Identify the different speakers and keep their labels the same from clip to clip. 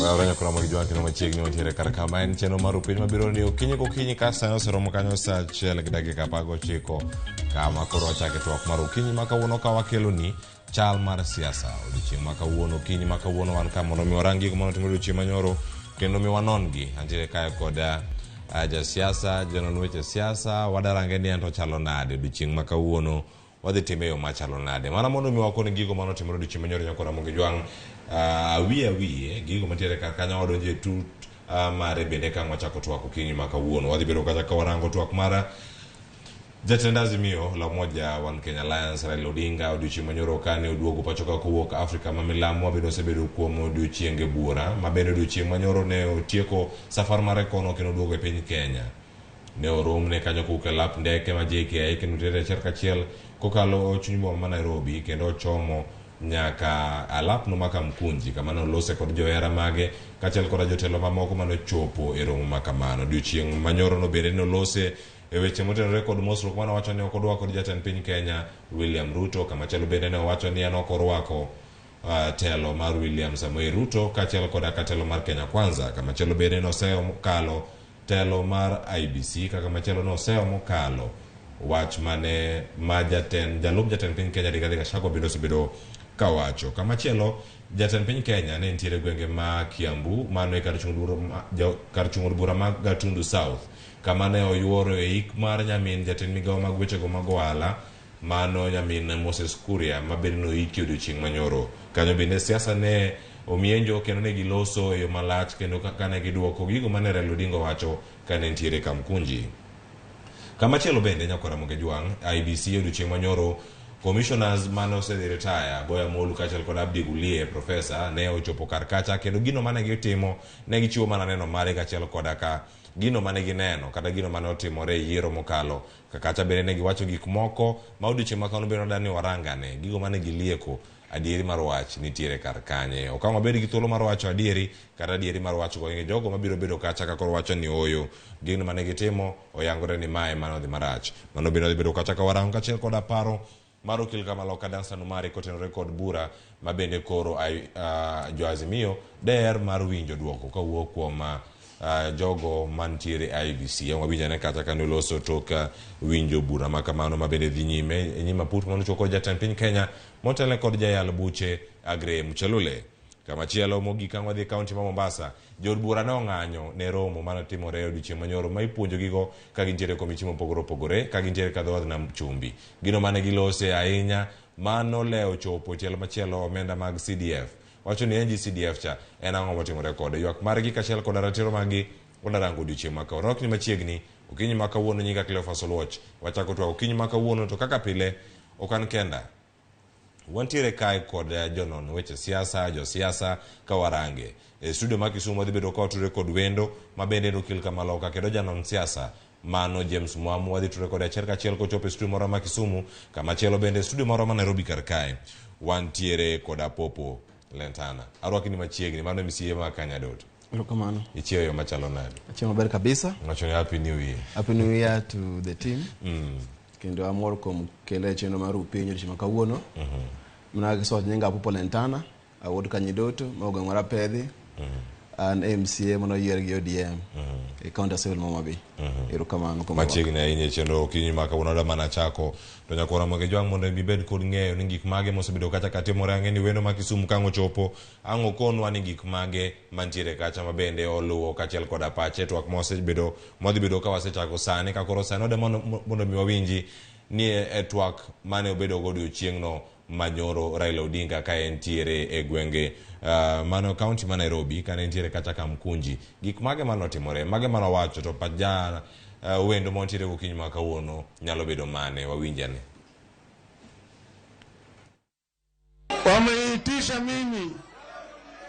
Speaker 1: Wala kuna mwagijuan kino machigni watire karakama en cheno marupini mabironi ukinyi kasa no seromo kanyo sa chele kidagi kapago chiko kama koro wachake tuwak maru ukinyi maka uono kawakelo ni Chal mar Siasa odichieng maka uono ukinyi maka uono wan kama no miwarangi kumano tingo odichieng manyoro kendo miwanongi antire kaya koda aja Siasa jonon weche Siasa wadarange ni anto chalo nade odichieng maka uono wadhi time yo machalo nade mana mondo miwakoni gigo mano timoro odichieng manyoro nyakora Ramogi juang wiye gigo mantiere kanyo odonje tut mare bende kan wachako twak ukinyi maka uono wadhi bedo kacha ka warango twak mara Jatend Azimio la Umoja One Kenya Alliance Raila Odinga odichieng manyoro kane oduogo pachoka kowuok Afrika ma milambo bedo osebedo kuom odiochienge bura mabende odiochieng manyoro ne otieko safar mare kono kendo oduogo e piny Kenya ne oromne kanyo kuke lap ndeke ma JKI kendo tere cherkachiel kokalo chuny boma ma Nairobi kendo ochomo nyaka alap no maka mkunji kama no lose kod johera mage kachiel kod jotelo mamoko mano chopo e romo makamano odiochieng manyoro no bende no lose e weche motenore kod mosruok mano wacho ni okodwa kod jatend piny Kenya William Ruto kama chelo bende ne wacho ni an okorwako telo mar William Samoei Ruto kachiel kod akatelo mar Kenya Kwanza kama chelo bende no seo mokalo telo mar IBC kama chelo no seo mokalo wach mane jalup jatend piny Kenya Rigathi Gachagua bende osebedo kawacho kama chelo jatend piny Kenya ne ntiere gwenge ma Kiambu mano e kar chung'ur bura ma Gatundu South kama ne oyuoro e ik mar nyamin jatend migawo mag wechego mag ohala mano nyamin Moses Kuria mabende no iki odiochieng manyoro kanyo bende Siasa ne omienjo kendo ne giloso e yo malach kendo kane giduoko gigo mane Raila Odinga wacho kane ntiere kamkunji kama chelo bende nyakora Ramogi juang IBC odiochieng manyoro commissioners mano se retire Boya Molu kachiel kod Abdi Gulie professor ne ochopo kar kacha kendo gino mane gitimo ne gichiwo mana neno mare kachiel kod ka gino mane gineno kata gino mane otimore yiero mokalo kakacha bende ne giwacho gik moko ma odiochieng makano bende dani warangane gigo mane gilieko adieri mar wach nitiere kar kanye okang mabed gi thuolo mar wacho adieri kata adieri mar wacho go jogo mabiro bedo kacha ka kor wacho ni oyo gino mane gitimo oyangore ni mae mano dhi marach mano bende bedo kacha ka warango kachiel kod aparo maro kilga maloka dansa numari kotenore kod bura mabende koro jo Azimio der mar winjo duoko kawuok kuom jogo mantiere IBC wabija ne kata kanu loso toka winjo bura makamano mabende dhi nyime put mondo choko jatend piny Kenya motele kod jayal buche Agre Mchelule kama chielo mogi kan wadhi kaunti ma Mombasa jod bura ne ong'anyo ne romo mano timore odiochieng manyoro ma ipuonjo gigo ka gintiere komiti mopogore ka gintiere ka dhowath nam chumbi gino mane gilose ahinya mano leo chopo tielo machielo omenda mag CDF wacho ni enji CDF cha en ang'o motimore kode ywak margi kachiel kod ratiro magi onarango odiochieng maka orok ni machiegni ukinyi maka wuono nyinga Cleophas Oluoch wachako to ukinyi maka wuono to kaka pile okan kenda wantiere kai kod jonon weche Siasa jo Siasa ka warange e studio ma Kisumu wadhi bedo ka tutre kod wendo mabende no kilka maloka kendo janon Siasa mano James Mwamu wadhi tutre kod achiel kachiel kochopo studio moro ma Kisumu kama chielo bende studio moro ma Nairobi kar kae wantiere kod Apopo Lentana arwaki ni machiegni mano MCA ma Kanya Dot
Speaker 2: Lokamano
Speaker 1: ichio yo machalo nade
Speaker 2: achio maber kabisa
Speaker 1: ngacho ni happy new
Speaker 2: year to the team kendo amor kom kele cheno maru pinyo chima kawuono mna giso nyinga Apopo Lentana awod Kanyidoto maoga ngora pedhi an MCA mono yier gi ODM e county civil Momabi erokamano kom
Speaker 1: machiegni ahinya chendo kinyi maka unoda mana chako to nyakora Ramogi juang mondo bibed kod ng'eyo ni gik mage mosebedo kacha katimore ang'eni wendo ma Kisumu kango chopo ang'o konwa ni gik mage mantiere kacha mabende oluwo kachiel kod apache twak mosebedo modhi bedo ka wasechako sani ka koro sani ode mondo mi wawinji ni e twak mane obedo go odiochiengno manyoro Raila Odinga ka entiere e gwenge mano county ma Nairobi ka entiere kacha ka mkunji gik mage mano timore mage mano wacho to pajana wendo montiere gokinyi maka uono nyalo bedo mane wawinjane
Speaker 3: wameitisha mimi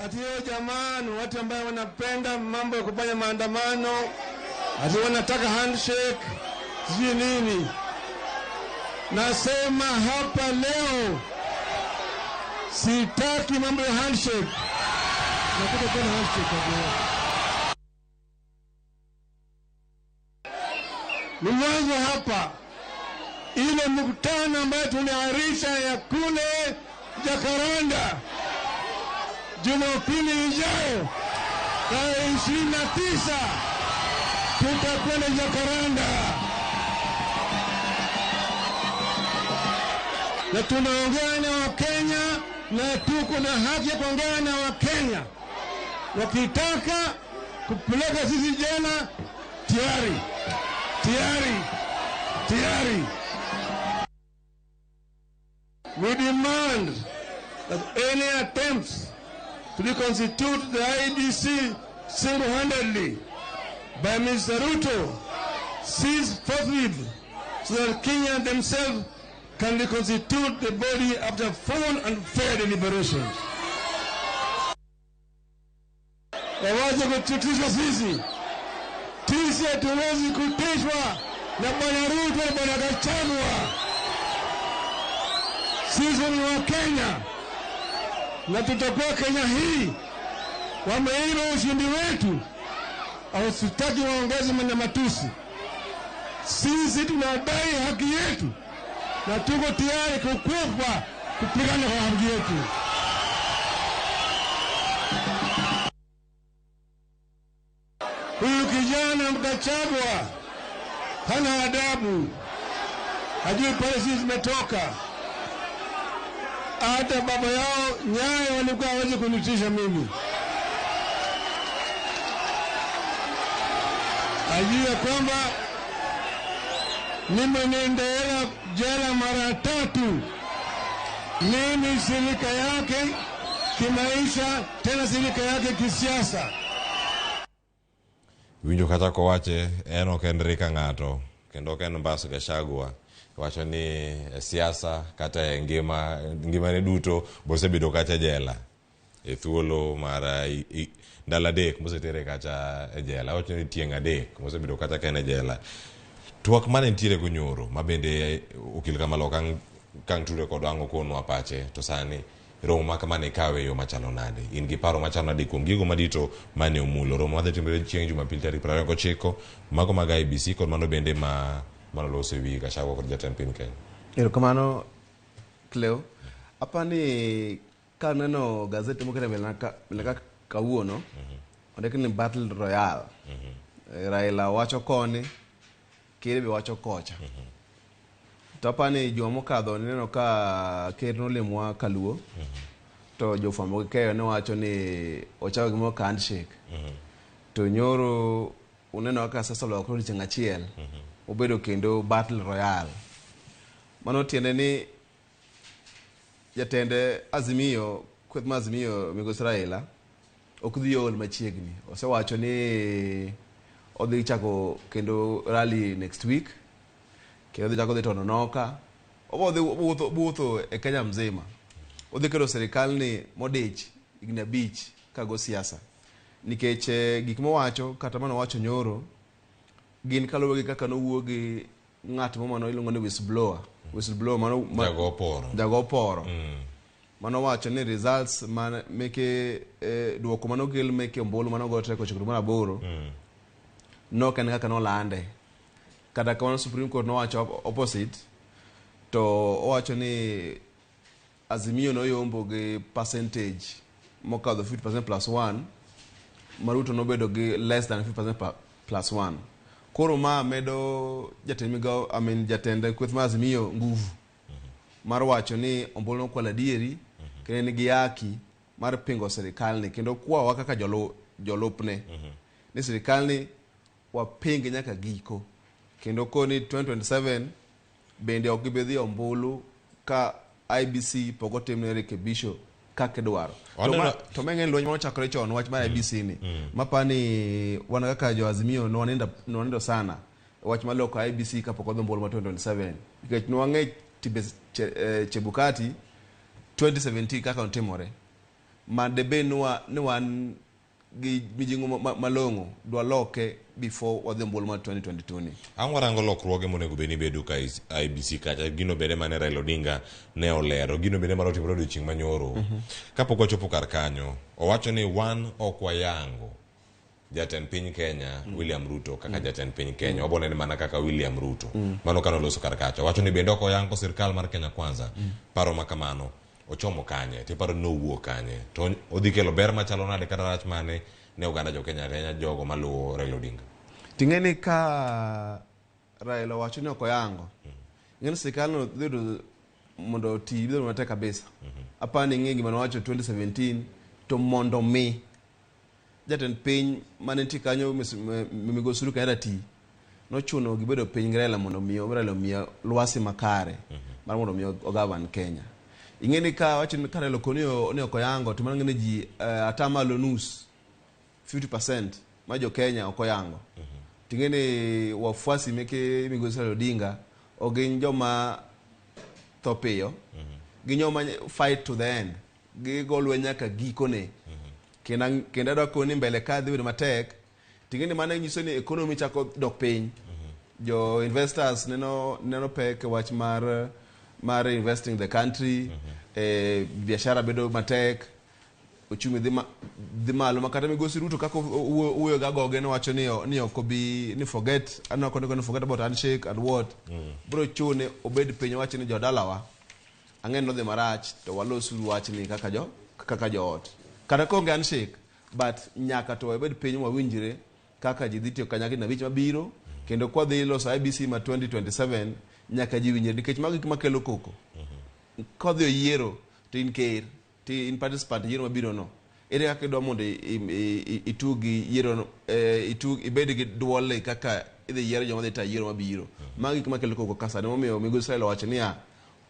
Speaker 3: ati yo jamani watu ambao wanapenda mambo ya kufanya maandamano ati wanataka handshake sijui nini nasema hapa leo sitaki mambo ya handshake nataka kuna handshake ni mwanzo hapa ile mkutano ambayo tuliahirisha ya kule Jakaranda Jumapili ijayo tarehe 29 tutakwenda Jakaranda, na tunaongea na Wakenya na tuko na haki ya kuongea na Wakenya. Wakitaka kupeleka sisi jela, tayari. We demand that any attempts to reconstitute the IBC single-handedly by Mr. Ruto cease forthwith, so that Kenyans themselves can reconstitute the body after full and fair deliberations. Wawaje kututisha sisi. Sisi hatuwezi kutishwa na Bwana Ruto na Bwana Gachagua. Sisi ni wa Kenya na tutakuwa Kenya hii. Wameiba ushindi wetu, au sitaki waongeze matusi. Sisi tunadai haki yetu na tuko tayari kukufa kupigana kwa haki yetu. Huyu kijana Gachagua hana adabu, hajui pale sisi tumetoka. Hata baba yao Nyayo walikuwa hawezi kunitisha mimi. Ajua kwamba nimeendea jela mara 3. Mimi silika yake kimaisha, tena silika yake kisiasa.
Speaker 1: Winjo kata ko wache eno kendrika ngato kendo ken Mbasu Gachagua wacho ni siasa kata ngima ne duto bosebedo kacha jela e thuolo mara ndala dek mosetere kacha jela, wacho ni tieng' adek mosebedo kacha ken jela. Twak mane ntiere go nyoro mabende okil kamalo kang ture kod ango kono apache to sani romo makamane kawe yo machalo nade, in gi paro machalo nade kuom gigo madito mane omulo romo madhi timore chieng' Jumapil tarik 29 mago mag IBC kod mano bende manoloso wi Gachagua kod jatend piny Kenya.
Speaker 2: Erokamano Cleo, apani ka neno gazeti mokere melaka kawuono ondiki ni Battle Royale. Raila wacho koni, Ker be wacho kocha. Tapani juma mokadho neno ka Ker nolemwa Kaluo, to jofwambo keyo ne wacho ni ochawo gimo handshake. To nyoro uneno ka sasa lokro chieng' achiel obedo kendo Battle Royale. Mano tiende ni jatende Azimio, kweth ma Azimio Migosi Raila ok dhi ol machiegni. Osewacho ni odhi chako kendo rally next week. Kendo odhi chako dhi Tononoka. Odhi wuotho e Kenya mzima. Odhi kero serikal ni modich igna beach kago siasa. Nikech gik mowacho kata mano wacho nyoro gin kaluwore gi kaka nowuogi ng'at mano iluongo ni whistleblower mano jago poro. Mano wacho ni results man meke duoko mano kel meke ombulu mano go teko chikuru mana boro no kan kaka no lande kada ka Supreme Court no wacho opposite, to wacho ni Azimio no yombo gi percentage mokadho 50% plus 1, Maruto no bedo gi less than 50% plus 1. Koro ma medo jatende kweth ma Azimio nguvu mar wacho ni ombulu kwala dieri kendo gi haki mar pingo serikal ni kendo kwa kaka jolupne ni serikal ni wapinge nyaka giko kendo koni 2027 bende ok gibedhi ombulu ka IBC pogo timne rekebisho kaka dwaro. To mengen lwenye mo chakore chon wach mar IBC ni mapani wana kaka jo Azimio no wanindo sana wach maloko IBC kapoko dhombulu ma 2027 ikech no wange tibe Chebukati 2017 kaka ontimore madebe ni wan gi mijingo malongo dwa loke before wadhombulu ma 2022 ni.
Speaker 1: Angwarango lokruoge monego beni bedo ka IBC kacha gino bede mane Raila Odinga ne olero gino bede mar otimore odiochieng' manyoro. Kapok ochopo kar kanyo owacho ni wan okwayango jatend piny Kenya William Ruto kaka jatend piny Kenya obonene mana kaka William Ruto. Mano kano loso kar kacha wacho ni bende ok oyango sirkal mar Kenya Kwanza. Paro makamano ochomo kanye te paro no wuo kanye to odhi kelo ber machalo nade kata rach mane ne oganda jo Kenya renya jogo maluwo Raila Odinga.
Speaker 2: Tingeni ka Raila wacho ni okoyango. Ngeni serikal no dhido mondo ti dhido matek kabisa. Apani ng'e gima nowacho 2017 to mondo mi jatend piny mane ti kanyo migosuru kaera ti no chuno gibedo piny Raila mondo miyo lwasi makare mar mondo miyo ogavan Kenya. Ingeni ka wacho ni Raila koni ne okoyango to mang'e ji atamalo nus 50% ma jo Kenya okoyango. Tingeni wafuasi meke migosuru Odinga ogin joma topiyo ginyoma fight to the end gigolwe nyaka gikone kenda do koni mbele ka dhi matek tingeni mane nyiso ni economy chako dok piny jo investors neno pek wach mar investing the country biashara bedo matek uchumi dhi malo makata migosi Ruto kako uyo gagoge no wacho ni okobi ni forget forget about handshake and what bro chune obed piny wacho ni jodalawa ang'en no dhi marach to walosu wach ni kaka jo ot kata konge handshake but nyaka to obed piny wawinjire kaka ji dhitiyo kanyaki na wich mabiro kendo kwa dhi loso IBC ma 2027 nyaka ji winjire nikech magi makelo koko kodhi yiero to in participant yiero mabiro no ere kaka idwa mondo itugi yiero no ibed gi duole kaka idhi yiero joma dhi ta yiero mabiro magi makelo koko kasa ne momiyo migosi Raila wacho niya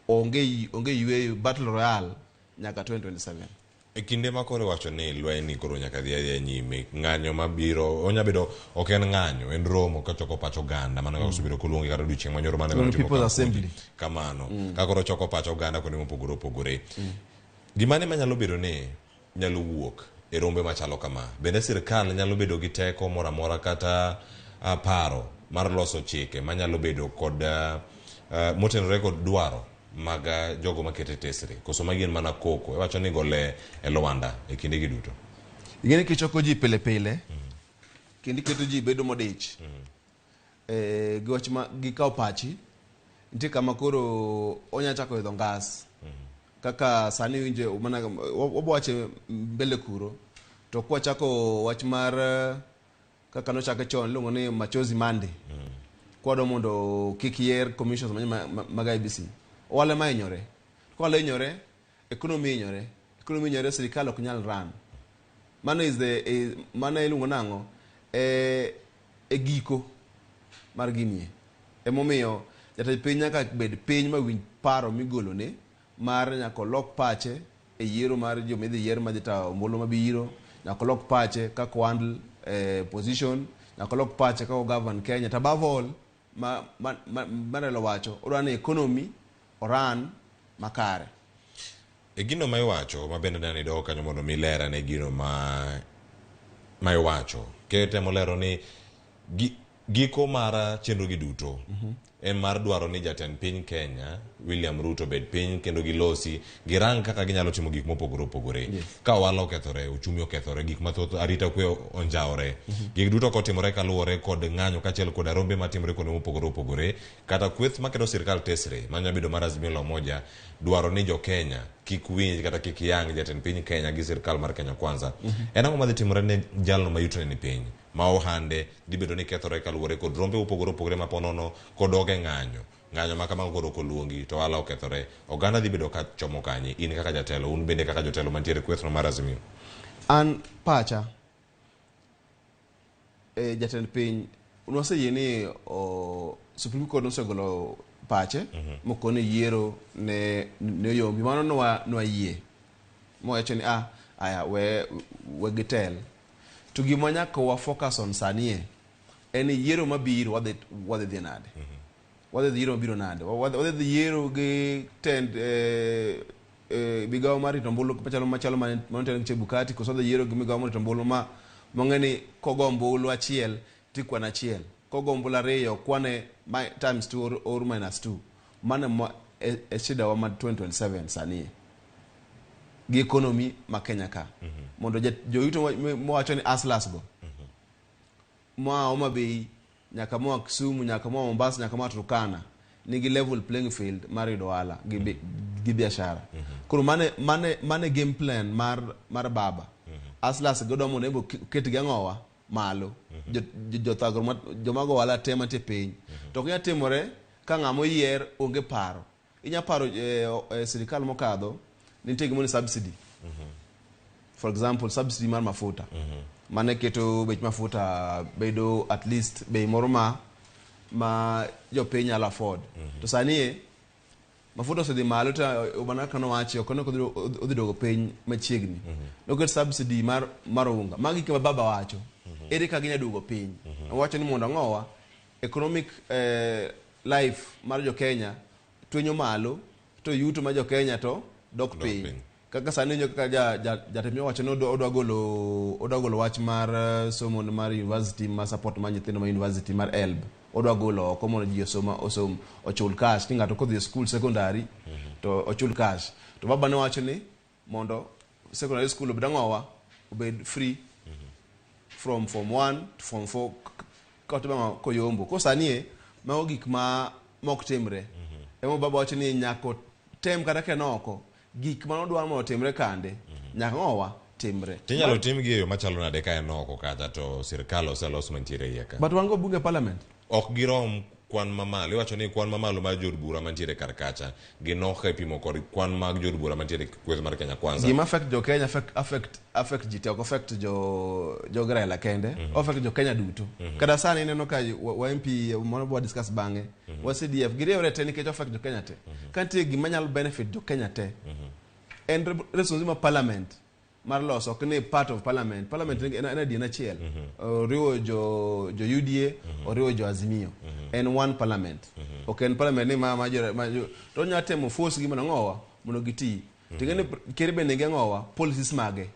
Speaker 2: onge yweyo battle royale nyaka 2027.
Speaker 1: E kinde ma kore wacho ni lweny koro nyaka dhi nyime ng'anyo mabiro onya bedo ok en ng'anyo en romo ka choko pacho ganda mano ka osubiro kulungi kata duchieng' manyoro mane
Speaker 2: People's Assembly
Speaker 1: kamano ka koro choko pacho ganda kuonde mopogore gimane manyalo bedo ni nyalo wuok e rombe machalo kama bende sirkal nyalo bedo gi teko moro amora kata paro mar loso chike manyalo bedo kod motenore kod dwaro maga jogo makete tesre koso magien mana koko wacho ni gole e Luanda e kinde gi duto
Speaker 2: ingene kichoko ji pile kindi keto ji bedo modich goch ma gikaw pachi nti kama koro onya chako idho ngas kaka sani winje mana oboache mbele kuro to kwa chako wach mar kaka no chake chon lungo ni machozi mande kwa do mondo kikier commissions maga IBC wale mainyore kwa le inyore economy inyore serikal ok nyal ran mano is the mano ilungo nango giko mar ginie emomiyo jatend piny nyaka bed piny mawinj paro migolo ne mar nyaka lok pache e yiero mar jomidhi yier madhi ta ombulu mabiro nyaka lok pache kaka wandl position nyaka lok pache kaka govern Kenya to above all Raila wacho odwani economy oran makare
Speaker 1: e gino ma iwacho ma bende dani do kanyo mondo milera ne gino ma iwacho kete molero ni giko mara chenro gi duto en mar dwaro ni jatend piny Kenya William Ruto bed piny kendo gilosi girang kaka ginyalo timo gik mopogore ka wala okethore uchumi okethore gik mathoth arita kwe onjaore gik duto kotimore kaluwore kod ng'anyo kachiel kod rombe matimore kuonde mopogore kata kweth maketo sirkal tesre manya bedo mar Azimio la Umoja dwaro ni jo Kenya kik winj kata kik yang jatend piny Kenya gi sirkal mar Kenya Kwanza en ang'o madhi timore ne jalno mayutone ni piny ma ohande dibedo ni kethore kaluwore kod rombe opogore maponono kod oge ng'anyo ma kama koro koluongi to wala okethore oganda dhibedo ka chomo kanyi in kaka jatelo un bende kaka jotelo mantiere kwethno mar Azimio
Speaker 2: an pacha jatend piny unwaseyie ni Supreme Court nosegolo pache mokone yiero ne yombi mano nwa yie mowacho ni aya we gitel to gima nyaka wa focus on sanie en yiero mabiro wadhi dhi nade wadhi yiero mabiro nade wadhi yiero gi tend migawo mar rito ombulu machalo manotelo Chebukati koso dhi yiero gi migawo mar rito ombulu ma mong'eni kogo ombulu achiel tikwan achiel kogo ombulu ariyo kwane times 2 or minus 2 mano e shida wa 2027 sanie gi economy ma Kenya ka mondo joyuto mowacho ni aslas go ma Homa Bay nyaka mo Kisumu nyaka mo Mombasa nyaka mo Turkana nigi level playing field mar yudo ohala gi biashara koro mane game plan mar baba aslas godo mo nebo ket gangowa malo jo thagro jomago wala tema te piny to kya timore ka ngamo yier onge paro inya paro sirikal mokadho nitie gimoni subsidy for example subsidy mar mafuta mane keto bech mafuta bedo at least bei moro ma jo piny ala afford to sani mafuta osedhi malo ta bana kano wachi okono odhi dogo piny machiegni noket subsidy mar unga magi kama baba wacho ere ka ginya dugo piny wacho ni mondo ngowa economic life mar jo Kenya twenyo malo to yuto mar jo Kenya to dok piny kaka sani nyo kaka jatemyo wacho no odwa golo wach mar somo mar university ma support ma nyithindo ma university mar ELB odwa golo komo ji osom ochul cash tinga to kodhi school secondary to ochul cash to baba ne wacho ni mondo secondary school obedangowa obed free from form 1 to form 4 kotema koyombo ko sani ma gik ma mok timre emo baba wacho ni nyako tem kata kenoko gik ma odwa mo timre kande nyaka ngowa timre
Speaker 1: tinyalo tim gi yo machalo nade ka enoko kata to sirkal oselos mantiere yeka
Speaker 2: but wango bunge parliament
Speaker 1: ok girom kwan mamalo iwacho ni kwan mamalo mar jod bura mantiere karkacha ginok e pimo kod kwan mag jod bura mantiere kweth mar Kenya Kwanza
Speaker 2: gima affect jo Kenya affect jite ok affect jo grela kende affect jo Kenya duto kada sana ineno ka wa MP mono bo discuss bange wa CDF girewre te ni ke affect jo Kenya te kantie gima nyalo benefit jo Kenya te and responsible parliament mar loso ok ni part of parliament ena di na chiel riwo jo UDA riwo jo Azimio and one parliament okay en parliament ni ma to nyate mo force gi mana ngowa mono giti tingene keribe ne ngowa policies mage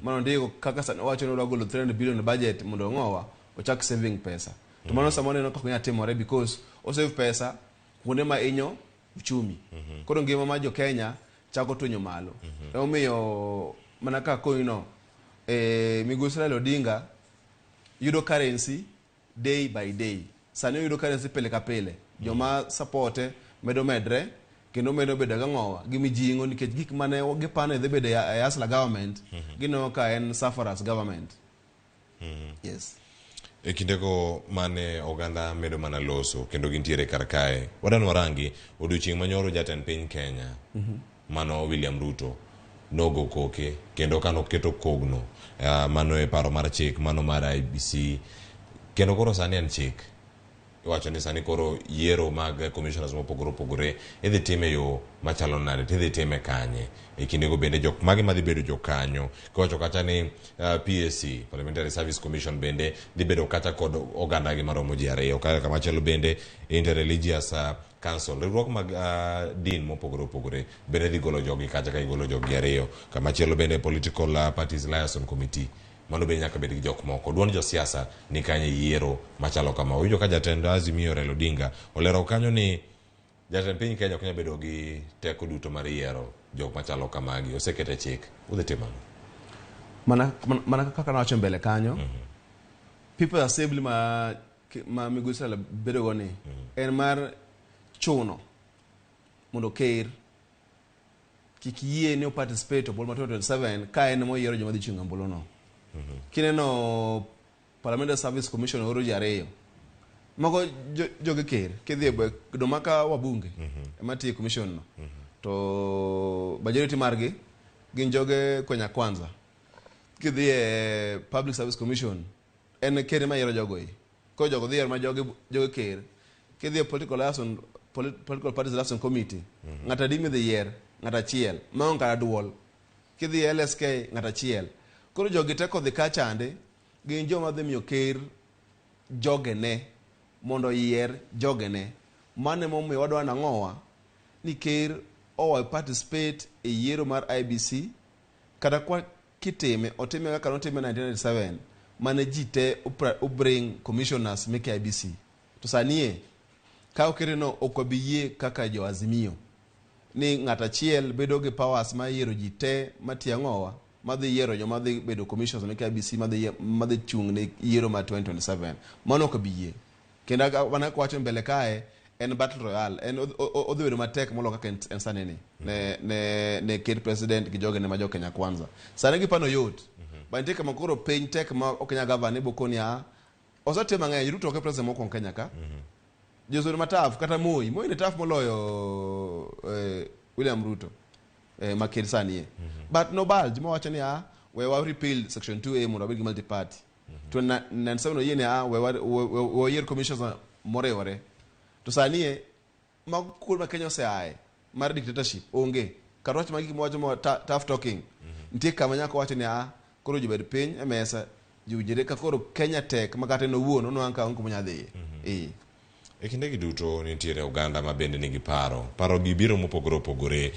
Speaker 2: mano ndiko kaka sana wacho no golo 300 billion budget mondo ngowa ochak saving pesa to mano samone no ko nyatimore because o save pesa kuonde ma inyo uchumi koro ngima ma jo Kenya chako tunyo malo omiyo manaka koino Migosi Raila Odinga yudo currency day by day sani yudo currency pele ka pele joma supporte medo medre kendo medo bedo gangowa gimi jingo nikech gik mane gipane dhi bedo asla government gino ka en sufferers government yes
Speaker 1: ekindego mane oganda medo mana loso kendo gintiere karkae wadanwa rangi odiochieng' manyoro jatend piny Kenya mano William Ruto nogo koke kendo kano keto kogno mano e paro mar chik mano mar IBC kendo koro sani en chik iwacho ni sani koro yiero mag commissioners mopogore idhi time yo machalo nade idhi time kanye ekindego bende jok magi madhi bedo jokanyo kiwacho kata ni PSC Parliamentary Service Commission bende dhi bedo kata kod oganda gi maromo ji ariyo kaka machalo bende interreligious council riwruok mag din mopogore bende dhi golo jogi kata ka igolo jogi ariyo kama chielo bende political parties liaison committee mano bende nyaka bed gi jok moko duond jo siasa ni kanye yiero machalo kama ujo ka jatend Azimio Raila Odinga olero kanyo ni jatend piny Kenya ok nyal bedo gi teko duto mar yiero jok machalo kamagi osekete chik udhi timo
Speaker 2: mana kaka nawacho mbele kanyo people assembly ma Migosi Raila bedo go ni en mar chuno mondo ker kikiyie ne participate bol ma 2027 ka en mo yiero joma dhi chunga mbolo no kineno Parliamentary Service Commission oro jareyo mago joge ker kedhi do maka wabunge emati commission no to majority margi gin joge Kenya Kwanza kedhi Public Service Commission en ker ma yiero jogo ko jogo dhi ma joge ker kedhi political parties liaison committee ngata dimi the year ngata chiel maon kara duol kidhi LSK ngata chiel koro jogi teko dhi kachande gin joma dhi miyo ker jogene mondo yier jogene mane momiyo wadwa nangowa ni ker owa participate e yiero mar IBC kata kwa kitime otime kaka notime 1997 mane jite bring commissioners make IBC to sanie ka okereno okobiye kaka jo Azimio ni ngata chiel bedo gi powers ma yiero jite matiangowa madhi yiero joma dhi bedo commissioners ne KBC madhi chung ne yiero ma 2027 mano okobiye kendo wana kwacho mbele kae en battle royale en odhi bedo matek molo kaka en saneni ne kid president gi joge ne ma jo Kenya Kwanza sane gi pano yot Bante kama koro piny tek ma okenya governor bokoni osate mang'eny Ruto ke president moko Kenya ka. Josur mataf kata Moi ne taf moloyo William Ruto maked sani. But no bulge mo wacho ni we wa repeal section 2A mondo abed gi multi party. To 97 yene we year commissioners morewore. To sani makul ma Kenya oseaye mar dictatorship onge. Karwach magi mo wacho mo tough talking. Ntie kama nyako wacho ni koro jibed piny e mesa jujire ka koro Kenya tek makate no wuon ono anka onko munyadhi.
Speaker 1: E kinde gi duto nitiere oganda ma bende nigi paro gi biro mopogore opogore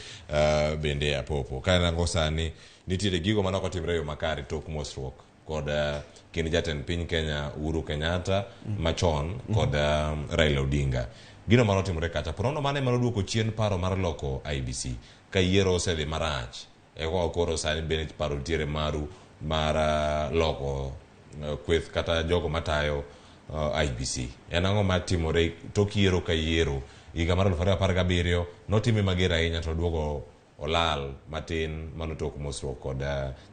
Speaker 1: bende apopo ka nango sani nitiere gigo manoko timre yo makare tok mosruok kod kin jatend piny Kenya Uhuru Kenyatta machon kod Raila Odinga gino mano timre kacha prono mane mano duoko chien paro mar loko IBC ka yiero osedhi marach ko koro sani bende paro tiere maru mar loko kweth kata jogo matayo IBC. Enango matimore tok yiero ka yiero higa mar 2017 notime mager ahinya to duogo olal matin mano tok mosruok kod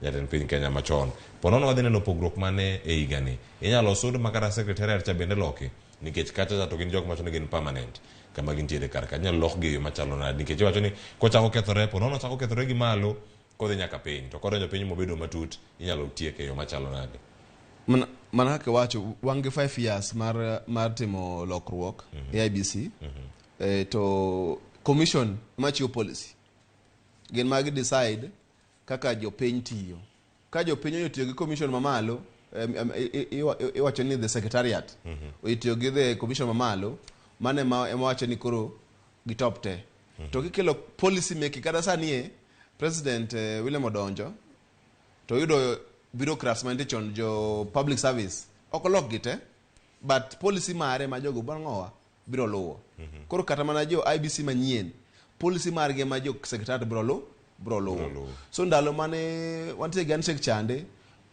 Speaker 1: jatend piny Kenya machon. Ponono wadhi neno pogruok mane e higa ni. Inyalo sud makara secretariat cha bende loki nikech kata to gin jok machon gin permanent kama gintiere kar ka nyalo lok gi machalo nade nikech wacho ni kochako kethore ponono chako kethore gi malo kodhi nyaka piny to kodonjo piny mobedo matut inyalo tieke yo machalo nade.
Speaker 2: Mana ke wacho wangi 5 years mar timo lokruok IBC to commission machiwo policy gen magi decide kaka jopiny tiyo ka jopiny otiyo gi commission mamalo iwacho ni the secretariat otiyo gi the commission mamalo mane ma wacho ni koro gi top te to kikelo policy making kada sani president William Odonjo to yudo bureaucrats mandichon jo public service okolok gite but policy mare ma jogo bangowa biro luwo koro kata mana jo IBC manyien policy marge ma jo secretary biro luwo so ndalo mane wantie gan check chande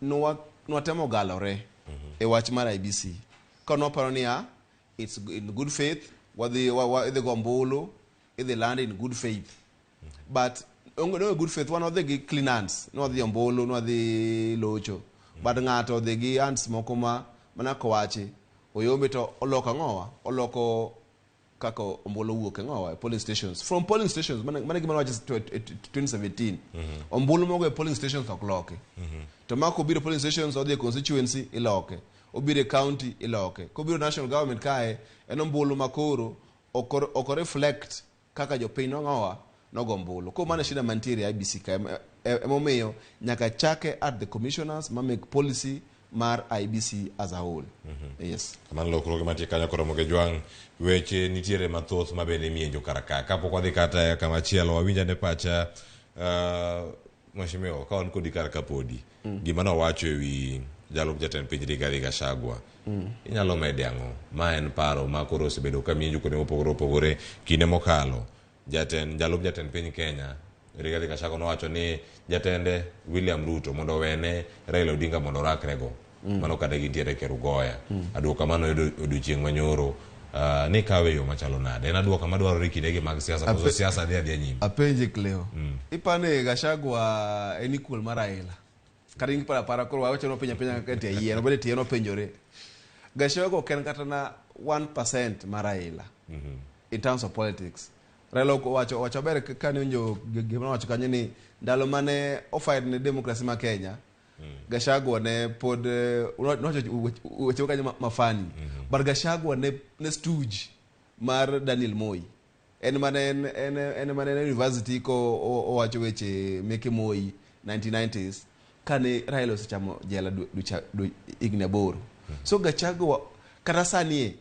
Speaker 2: no temo galore e wach mar IBC kono paro ni it's in good faith the gombolo the land in good faith but no good faith one of the clean hands no the ombolo no the locho but ngato the gi hands moko mana kowachi oyombe to oloko ngowa oloko kako ombolo wuok ngowa polling stations from polling stations mana gimana wacho 2017 ombolo mogo e polling stations okloke to mako biro polling stations or the constituency iloke obire county iloke ko biro national government kae en ombolo makoro oko reflect kaka jopiny ngowa nogombolo ko mana shida mantiere IBC ka emomiyo nyaka chake at the commissioners ma make policy mar IBC as a whole. Yes.
Speaker 1: Man lokro ma tikanya koro moge jwang weche nitiere mathoth mabende mienjo karaka kapok wadhi kata kama chielo wawinja ne pacha mheshimiwa ka on kodi karaka podi gima no wacho ewi jalop jatend piny Rigathi Gachagua inyalo mede ang'o ma en paro ma koro osebedo ka mienjo kone opogore kinde mokalo jalop jatend piny Kenya Rigathi Gachagua nowacho ni jatende William Ruto mondo wene Raila Odinga mondo rakrego mano kada gintiere Kerugoya aduoka mano odiochieng' manyoro ni kawe yo machalo nade en aduoka madwarore kidege mag siasa koso siasa dhi nyime
Speaker 2: apenje Cleo ipane Gachagua en equal mar Raila kata ingi para koro wacho no penya kete yie no bede tie no penjore Gachagua ken kata na 1% mar Raila in terms of politics Raila wacho ber kane njo gima wacho kanyo ni ndalo mane offered ne democracy ma Kenya Gachagua ne pod wacho kanyo mafani but Gachagua ne stooge mar Daniel Moi en mane university ko wacho weche meke Moi 1990s kane Raila osechamo jela du ignaboro so Gachagua karasani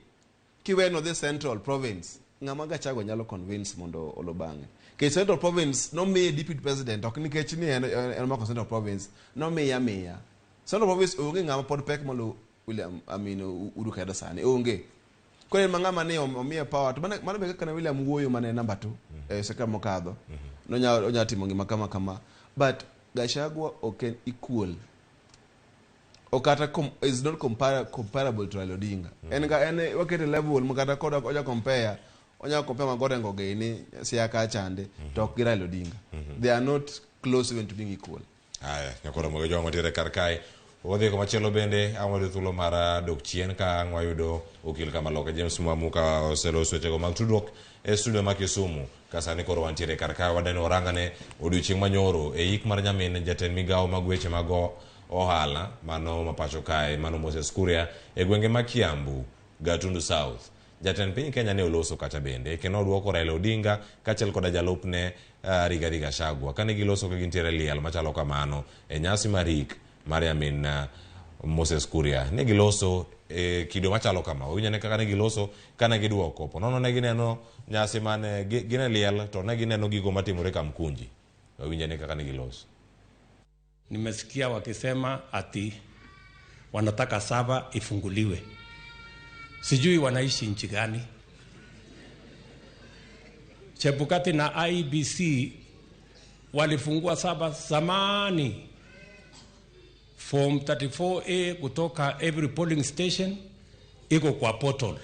Speaker 2: kiweno the central province ngama Gachagua nyalo convince mondo olobange ke central province no me deputy president ok nikech ni en ma central province no me ya central province onge ngama pod pek molo William Uhuru Kenyatta sani onge ko en ngama ne omiye power to mana be kana William wuoyo mane number 2 seka mokadho no nya timo ngima kama but Gachagua okay equal okata is not comparable to Raila Odinga en wakete level mukata koda oja compare magorengo geni siaka chande to Raila Odinga they are not close even to being equal
Speaker 1: Aya, nyakoro mo jo matire karkai. Odhi kuma chelo bende amore thulo mara dok chien ka ngwayudo okil kama loka James Mwamuka oselo swechego mag tudruok e studio ma Kisumu kasani koro wantiere karkai wadeno orangane odiochieng' manyoro e yik mar nyamin jatend migawo mag weche mag ohala mano mapacho kae mano Moses Kuria e gwenge ma Kiambu Gatundu South. Jatend piny Kenya ne oloso kacha bende kendo oduoko Raila Odinga kaachiel koda jalupne Rigathi Gachagua kane giloso ka gintiere liel machalo kamano e nyasi marik Mariamin Moses Kuria ne giloso kido machalo kama winyane kaka ne giloso kana giduoko ponono ne gineno nyasi mane gine liel to ne gineno gigo matimore Kamkunji winyane kaka ne giloso.
Speaker 4: Nimesikia wakisema ati wanataka Saba ifunguliwe. Sijui wanaishi nchi gani. Chebukati na IBC walifungua Saba zamani. Form 34A kutoka every polling station iko kwa portal.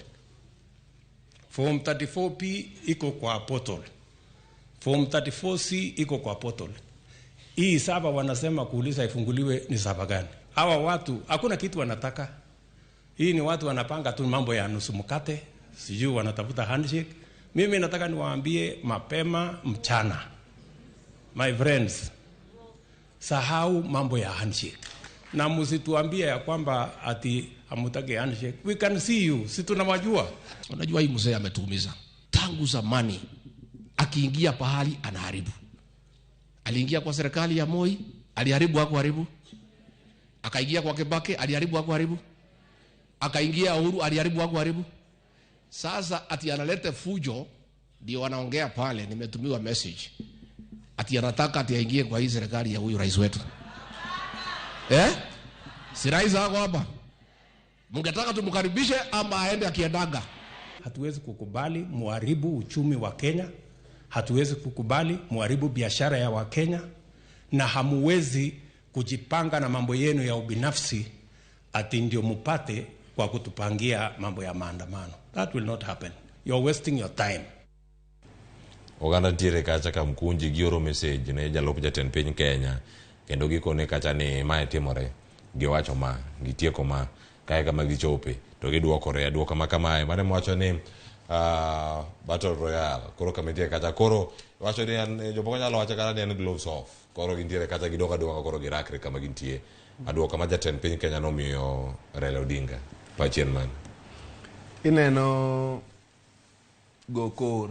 Speaker 4: Form 34P iko kwa portal. Form 34C iko kwa portal. Hii Saba wanasema kuuliza ifunguliwe ni Saba gani? Hawa watu hakuna kitu wanataka. Hii ni watu wanapanga tu mambo ya nusu mkate, sijui wanatafuta handshake. Mimi nataka niwaambie mapema mchana. My friends, sahau mambo ya handshake. Na msituambie ya kwamba ati hamutaki handshake. We can see you, si tunawajua.
Speaker 5: Unajua hii mzee ametuumiza. Tangu zamani akiingia pahali anaharibu. Aliingia kwa serikali ya Moi, aliharibu hakuharibu. Akaingia kwa Kibaki, aliharibu hakuharibu. Akaingia Uhuru, aliharibu hakuharibu. Sasa ati analete fujo, ndio wanaongea pale, nimetumiwa message. Ati anataka ati aingie kwa hii serikali ya huyu rais wetu. Si rais wako hapa. Mungetaka tumkaribishe ama aende akiendaga.
Speaker 4: Hatuwezi kukubali muharibu uchumi wa Kenya. Hatuwezi kukubali muharibu biashara ya Wakenya. Na hamuwezi kujipanga na mambo yenu ya ubinafsi ati ndio mupate kwa kutupangia mambo ya maandamano. That will not happen. You're wasting your time.
Speaker 1: Oganda tiere kacha Kamkunji gioro message ne jalup jatend piny Kenya kendo gikone kacha ni mae timore giwacho ma gitieko ma kae kama gichope to giduokore duoka ma kamae mane mwacho ni Battle Royale koro kamitie kacha koro wacho ni jopoko nyalo wacho kata ni en gloves off koro gintiere kacha gidoka koro girakre kama gintie aduoka ma jatend piny Kenya nomiyo Raila Odinga pachien man
Speaker 2: ineno gokor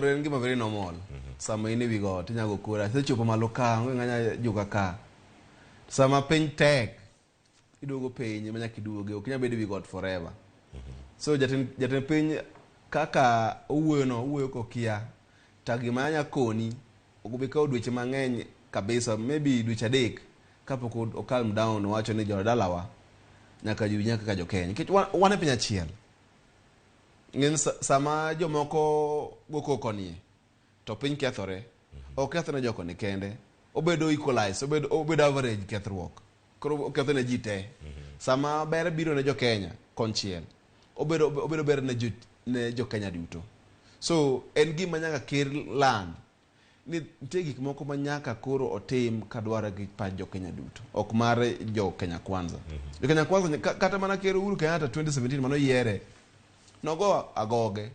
Speaker 2: en gima very normal. Sama ini wi got inya gokor asechopo malo ka ng'anya juga ka sama piny tek iduogo piny manya kiduoge ok nya bedo wi got forever. So jatend piny kaka owuoyo kokia tagi manya koni ogobe ka odweche mang'eny kabisa maybe dweche adek kapok o calm down wacho ni jodalawa nyaka nyaka ka jokenya kech wane piny achiel ngin sama jomoko goko konie to piny kethore o kethone joko ni kende obedo equalize obedo average kethruok koro kethone ji te sama ber biro ne jokenya konchiel obedo ber ne jokenya duto. So en gima nyaka ker land ni nitie gik moko manyaka koro otim kadwara gi pach jokenya duto ok mare jokenya kwanza. Jokenya kwanza kata mana ker Uhuru Kenyatta 2017 mano yiere nogo agoge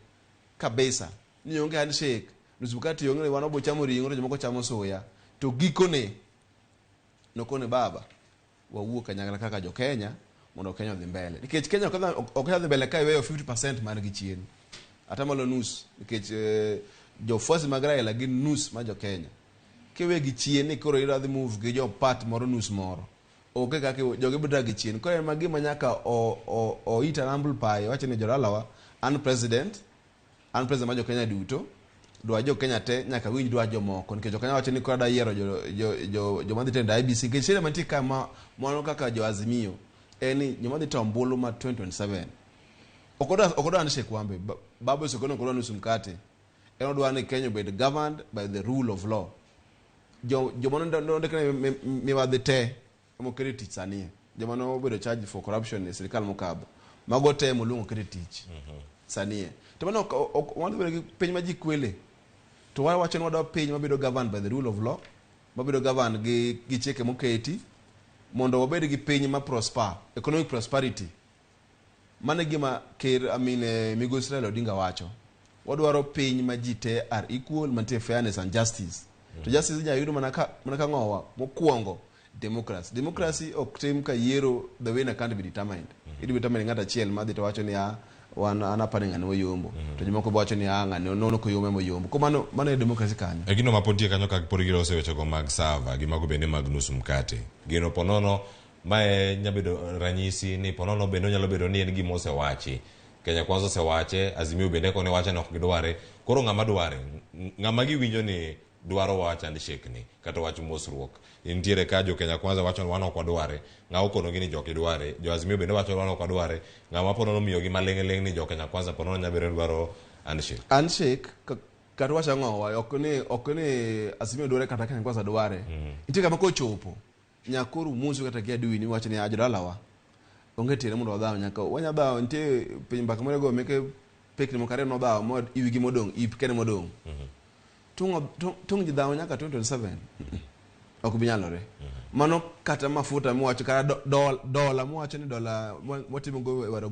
Speaker 2: kabisa ni onge handshake nusukati yongere wan obo chamo ringo to jomoko chamo soya to gikone nokone baba wawuok kanyakla kaka jokenya mondo Kenya odhi mbele nikech Kenya ok odhi mbele kai weyo 50% mar gichien atamalo nus nikech jofuasi mag Raila gin nus ma jokenya kewe gichien ni koro iradhi move gi jo part moro nus moro oke kake joge bidra gichien koro magi manyaka o ita humble pie wacho ni jolalawa an president ma jokenya duto dwa jokenya te nyaka winj dwa jomoko nikech jokenya wacho ni koro da yiero jo madhi tenda IBC nikech shida mantie kama mwana kaka jo Azimio eni nyomadhi tombulu ma 2027 okodo handshake kwambe babo sokono kono nusu mkate eno dwa ni Kenya be governed by the rule of law jo mono ndekene mi wadhi te mo credit sanie jo mono bedo charge for corruption e serikal mokabo mago te mulungo credit sanie to mano wan bedo piny ma ji kwele to wacho ni wadwa piny mabedo governed by the rule of law mabedo govern gi chike moketi mondo wabed gi piny ma prosper, economic prosperity. Mane gima ker Migosi Raila Odinga wacho. Wadwaro piny ma ji te are equal, mantie fairness and justice. To justice inya yudo mana ka ng'owa mokwongo democracy. Democracy ok tim ka yiero the winner can't be determined. It be determined ng'at achiel madhi to wacho ni wan anapane ng'ane moyombo. To jomoko bo wacho ni ng'ane nono koyombo moyombo. Ko mano e democracy kanyo.
Speaker 1: E gino mapontie kanyo ka pod gilose wechego mag sava gi mago bende mag nus mkate. Gino ponono mae nyabedo ranyisi ni ponono bende nyalo bedo ni en gima osewachi. Kenya Kwanza osewache, Azimio bende kone wache nok gidware. Koro ng'ama dware, ng'ama giwinjo ni dwaro wach handshake ni kata wach mosruok. Intiere ka jo Kenya Kwanza wacho wan ok wadware, ng'awo kono gini jo kidware, jo Azimio bende wacho wan ok wadware, ng'ama ponono miyo gi maleng' ni jo Kenya Kwanza ponono nyabere dwaro handshake.
Speaker 2: Handshake kata wacha ng'owa ok ni Azimio dware kata Kenya Kwanza dware. Intiere kama kochopo nyakoro muso kata kia dui ni wacho ni ajodalawa. Onge tere mondo wadhaw nyaka wanya dhaw nitie piny mbaka morego meke pekni mokare no dhaw mod iwigi modong ip kene modong. Tung ji dhaw nyaka 2027. Ok binyalore. Mano kata mafuta mwacho kata dola mwacho ni dola watimo go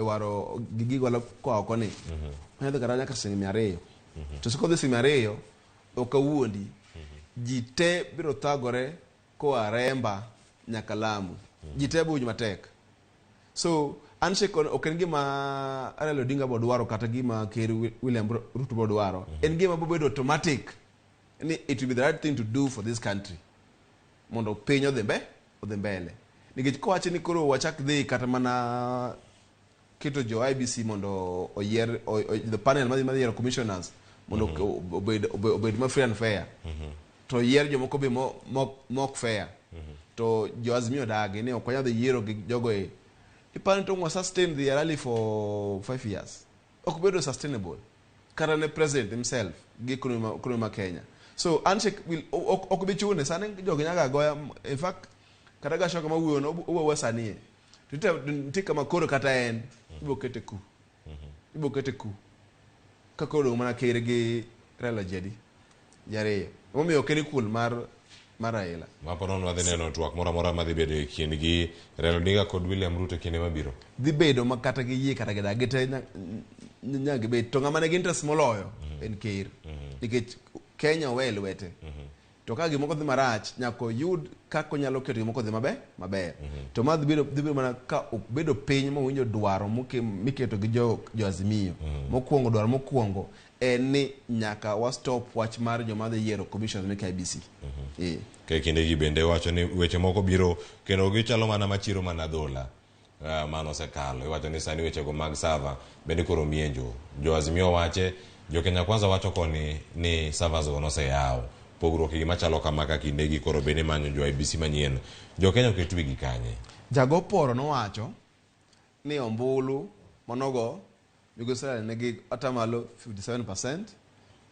Speaker 2: waro gigi wala kwa okoni. Wanya kata nyaka shilingi 200. To siko dhi shilingi 200 okawuondi. Ji te biro thagore ko aremba nyaka Lamu. Jitebu uj matek. So, handshake ok en gima Raila Odinga bodwaro kata gima Ker William Ruto bodwaro. En gima bobedo automatic. It will be the right thing to do for this country. Mondo piny odhi mbele. Nikech kowache ni koro wachak dhi kata mana keto jo IBC mondo oyier the panel madhi yiero commissioners mondo obed ma free and fair. To yier jomoko be mok fair. To jo Azimio dagi ne okwanya the yiero gi jogo e ipani to mwa sustain the rally for 5 years. Okubedo sustainable. Karane president himself gi kunuma Kenya. So handshake will okubichune sana jogo nyaga goya. In fact kataga shoka mawuyo no uwa sanie. Tutika makoro kata en ibokete ku. Ibokete ku. Kakoro mana kere gi Raila jadi. Jare. Omi okeni cool mar Raila.
Speaker 1: Maponono wadhi neno twak mora madhi bedo e kind gi Raila Odinga kod William Ruto kinde mabiro.
Speaker 2: Dhi bedo makata gi yie kata gidagi te nyagi bedo. To ng'ama nigi interest moloyo en Ker. Nikech Kenya owe lwete. To ka gimoko dhi marach nyako yud kako nyalo keto gimoko dhi maber. To ma dhi bedo mana ka bedo piny mowinjo dwaro miketo gi jo Azimio. Mokwongo dwaro mokwongo en ni nyaka wa stop wach mar joma dhi yiero commissioners mek IBC.
Speaker 1: Ke kinde gi bende wacho ni weche moko biro kendo gichalo mana machiro mana dola. Mano sekalo. Wacho ni sani weche go mag sava bende koro mienjo. Jo Azimio wache, jo Kenya Kwanza wacho koni ni sava zo no se yawo. Pogruok gi machalo kama ka kinde gi koro bende manyo jo IBC manyien. Jo Kenya ketwi gi kanye.
Speaker 2: Jago poro no wacho ni ombulu monogo Migosi Raila negi atamalo 57%.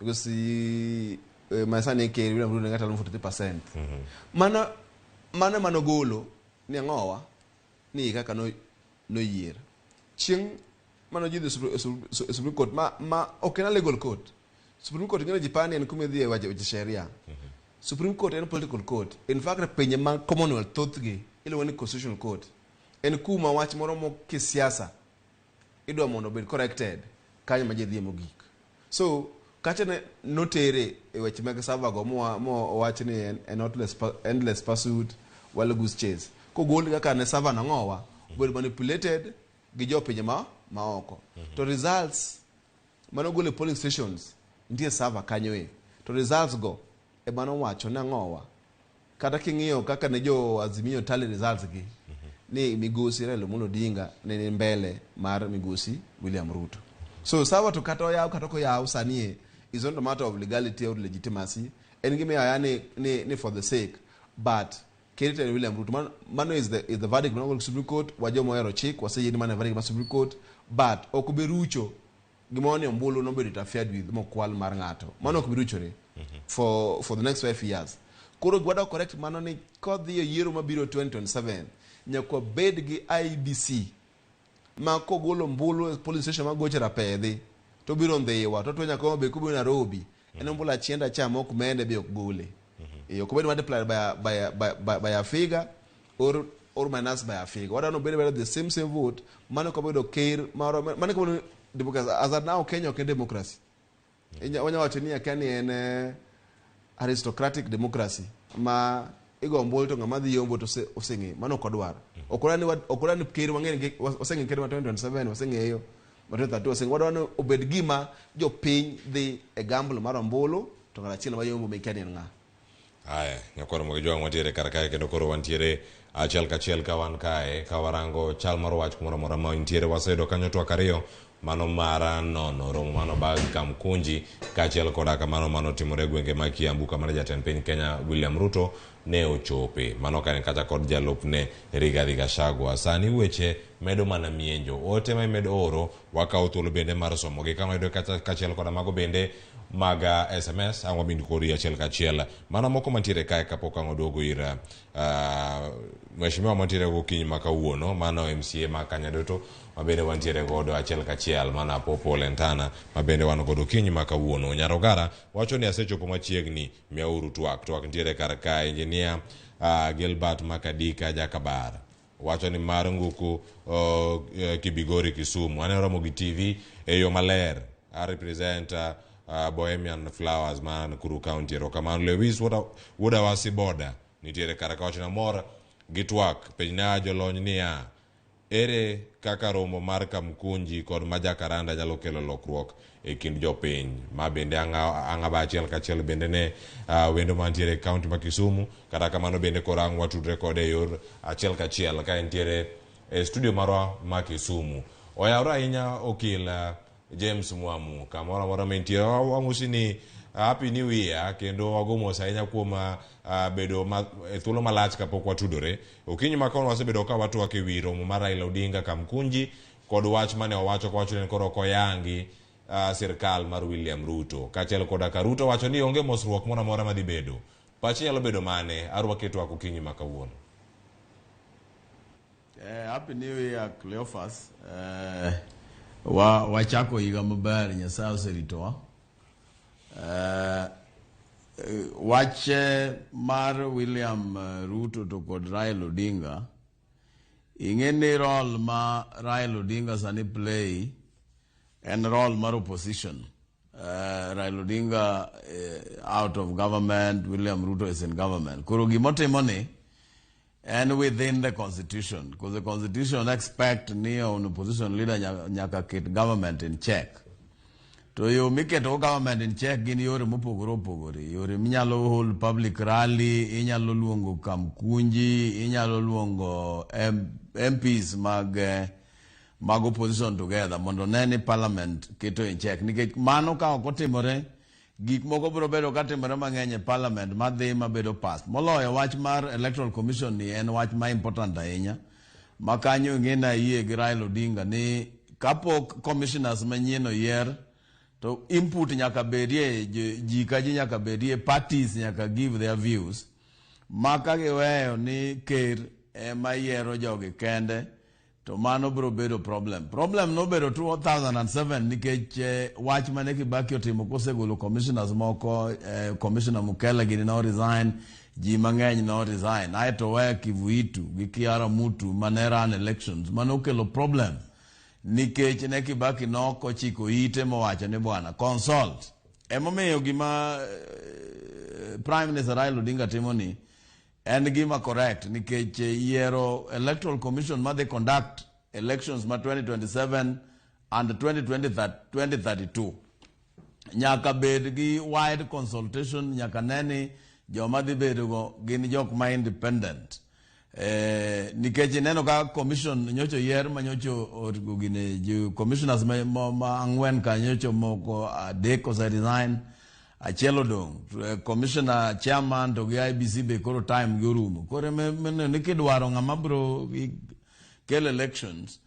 Speaker 2: Migosi Masani Ker William Ruto negi atamalo 43%. Mana manogolo ni ng'owa ni kaka no yier. Chieng' mano jidhi Supreme Court ma okena legal court. Supreme Court ngene Japan en kuma dhie waje sheria. Supreme Court en political court. In fact penye ma Commonwealth thothgi iluongo ni constitutional court. En kuma wach moro mo kisiasa idwa mondo bed corrected kanyo ma jedhie mogik. So kacha ne notere e weche mag savago mo wach ni en endless pursuit wala goose chase. Ko gol kaka ne sava na ng'owa bed manipulated gi jopinje ma oko. To results mano gole polling stations ndiye sava kanyo e. To results go e mano wacho na ng'owa. Kata king'iyo kaka ne jo Azimio tally results gi ni Migosi Raila Odinga ne mbele mar Migosi William Ruto. So sawa to kata yaw kata ko yaw sanie is not a matter of legality or legitimacy. En gime ayane ni for the sake, but Kerita and William Ruto mano is the verdict of the Supreme Court. Wajo moero chik wase yini man verdict of Supreme Court, but okuberucho gimoni ombulu no be interfered with mokwal mar ng'ato. Mano okuberuchore for the next 5 years. Koro gwada correct mano ni kodhi yiero mabiro 2027 nyakwa bed gi IBC ma kogolo mbulu police station magoche rapedhi to biro ndhiwa to nyaka be kubi Nairobi en mbula chienda cha mok mende be ok gole You could multiply by a figure or minus by a figure. What I know better the same vote, man could care, man could because as of now Kenya can democracy. When you watch Kenya aristocratic democracy, ma ego mbolto ngamadi yombo to osengi mano kodwar. Okurani care wangen osengi care 2027 osengi hiyo. Matata tu osengi wadano obedgima jo piny the a gamble marambolo to ngala chila mayombo mekani nga.
Speaker 1: Aya, nyakoro mo jwang watiere karakae kendo koro wantiere achiel kachiel ka wan kae ka warango chal mar wach kumoro mora ma intiere wasedo kanyo twak ariyo mano mara nono romo mano bag Kamkunji kachiel koda ka mano timore gwenge ma Kiambu kama jatend piny Kenya William Ruto ne ochope mano kan kata kod jalupne Rigathi Gachagua. Sani weche medo mana mienjo ote ma medo oro wakawo thuolo bende mar somogi kama yudo kachiel koda mago bende maga SMS angwa bindu kori achiel kachiel mana moko mantiere kae kapok ang oduogo ira mheshimiwa mantiere gokinyi ma kawuono mano MCA ma Kanyadoto mabende wantiere godo achiel kachiel mana Popo Lentana mabende wan godo kinyi ma kawuono. Nyarogara wacho ni asechopo machiegni miauru twak ntiere kar kae engineer Gilbert Makadika Jakabar wacho ni mar nguku Kibigori Kisumu ane Ramogi TV eyo maler I represent Bohemian Flowers man Kuru County Rokamano Lewis woda wasi boda nitiere karakawacho na mor gitwak penyna jolony niya ere kaka romo mar Kamkunji kod majakaranda nyalo kelo lokruok e kind jopiny ma bende anga ba achiel kachiel bende ne wendo mantiere county ma Kisumu kata kamano bende korang watudre kode yor achiel kachiel ka entiere e studio marwa ma Kisumu oyawra ahinya okil James Mwamu kamora mora mentie wangusini happy new year kendo wagomo sainya kuoma bedo thuolo malach kapok watudore okinyi makon wasebedo ka watu wake wiro mar Raila Odinga Kamkunji kod wach mane owacho kwacho ni koro koyangi sirkal mar William Ruto kachiel koda ka Ruto wacho ni onge mosruok mora mora madhi bedo pachi nyalo bedo mane arwa keto akokinyi makawuono.
Speaker 6: Happy new year Cleophas. Wachako higa maber Nyasaye oseritowa. Wach mar William Ruto to kod Raila Odinga ingene role ma Raila Odinga sani play and role mar opposition. Raila Odinga out of government, William Ruto is in government. Koro gimotimoni and within the constitution because the constitution expect near an opposition leader nyaka ket government in check. To you make it government in check in your mupogoro your minyalo hold public rally inyalo luongo Kamkunji inyalo luongo MPs mag opposition together mondo nene parliament keto in check nikech mano ka okotimore gik moko biro bedo katimore mang'eny e parliament madhi mabedo pass moloyo wach mar electoral commission ni en wach ma important ahinya makanyo ng'ena yie gi Raila Odinga ni kapok commissioners manyien oyier to input nyaka bedie ji ka ji nyaka bedie parties nyaka give their views maka giweyo ni ker ema yiero jogi kende to mano biro bedo problem no bedo 2007 nikech wach mane Kibaki otimo kosegolo commissioners moko commissioner Mukela gini no resign ji mang'eny no resign aeto weyo Kivuitu gi Kiara Mutu mane ran elections mano kelo problem nikech ne Kibaki no kochiko ite mowacho ni bwana consult emomiyo gima Prime Minister Raila Odinga timoni and gima correct nikech yiero electoral commission ma they conduct elections ma 2027 and 2032 nyaka bed gi wide consultation nyaka neni joma dhi bedo go gin jok ma independent nikech neno ka commission nyocho yier ma nyocho gine ju commissioners ma ang'wen ka nyocho moko adek ose resign achiel odong commissioner chairman to gi IBC be koro time gi orumo koro ne kidwaro ng'ama bro kel elections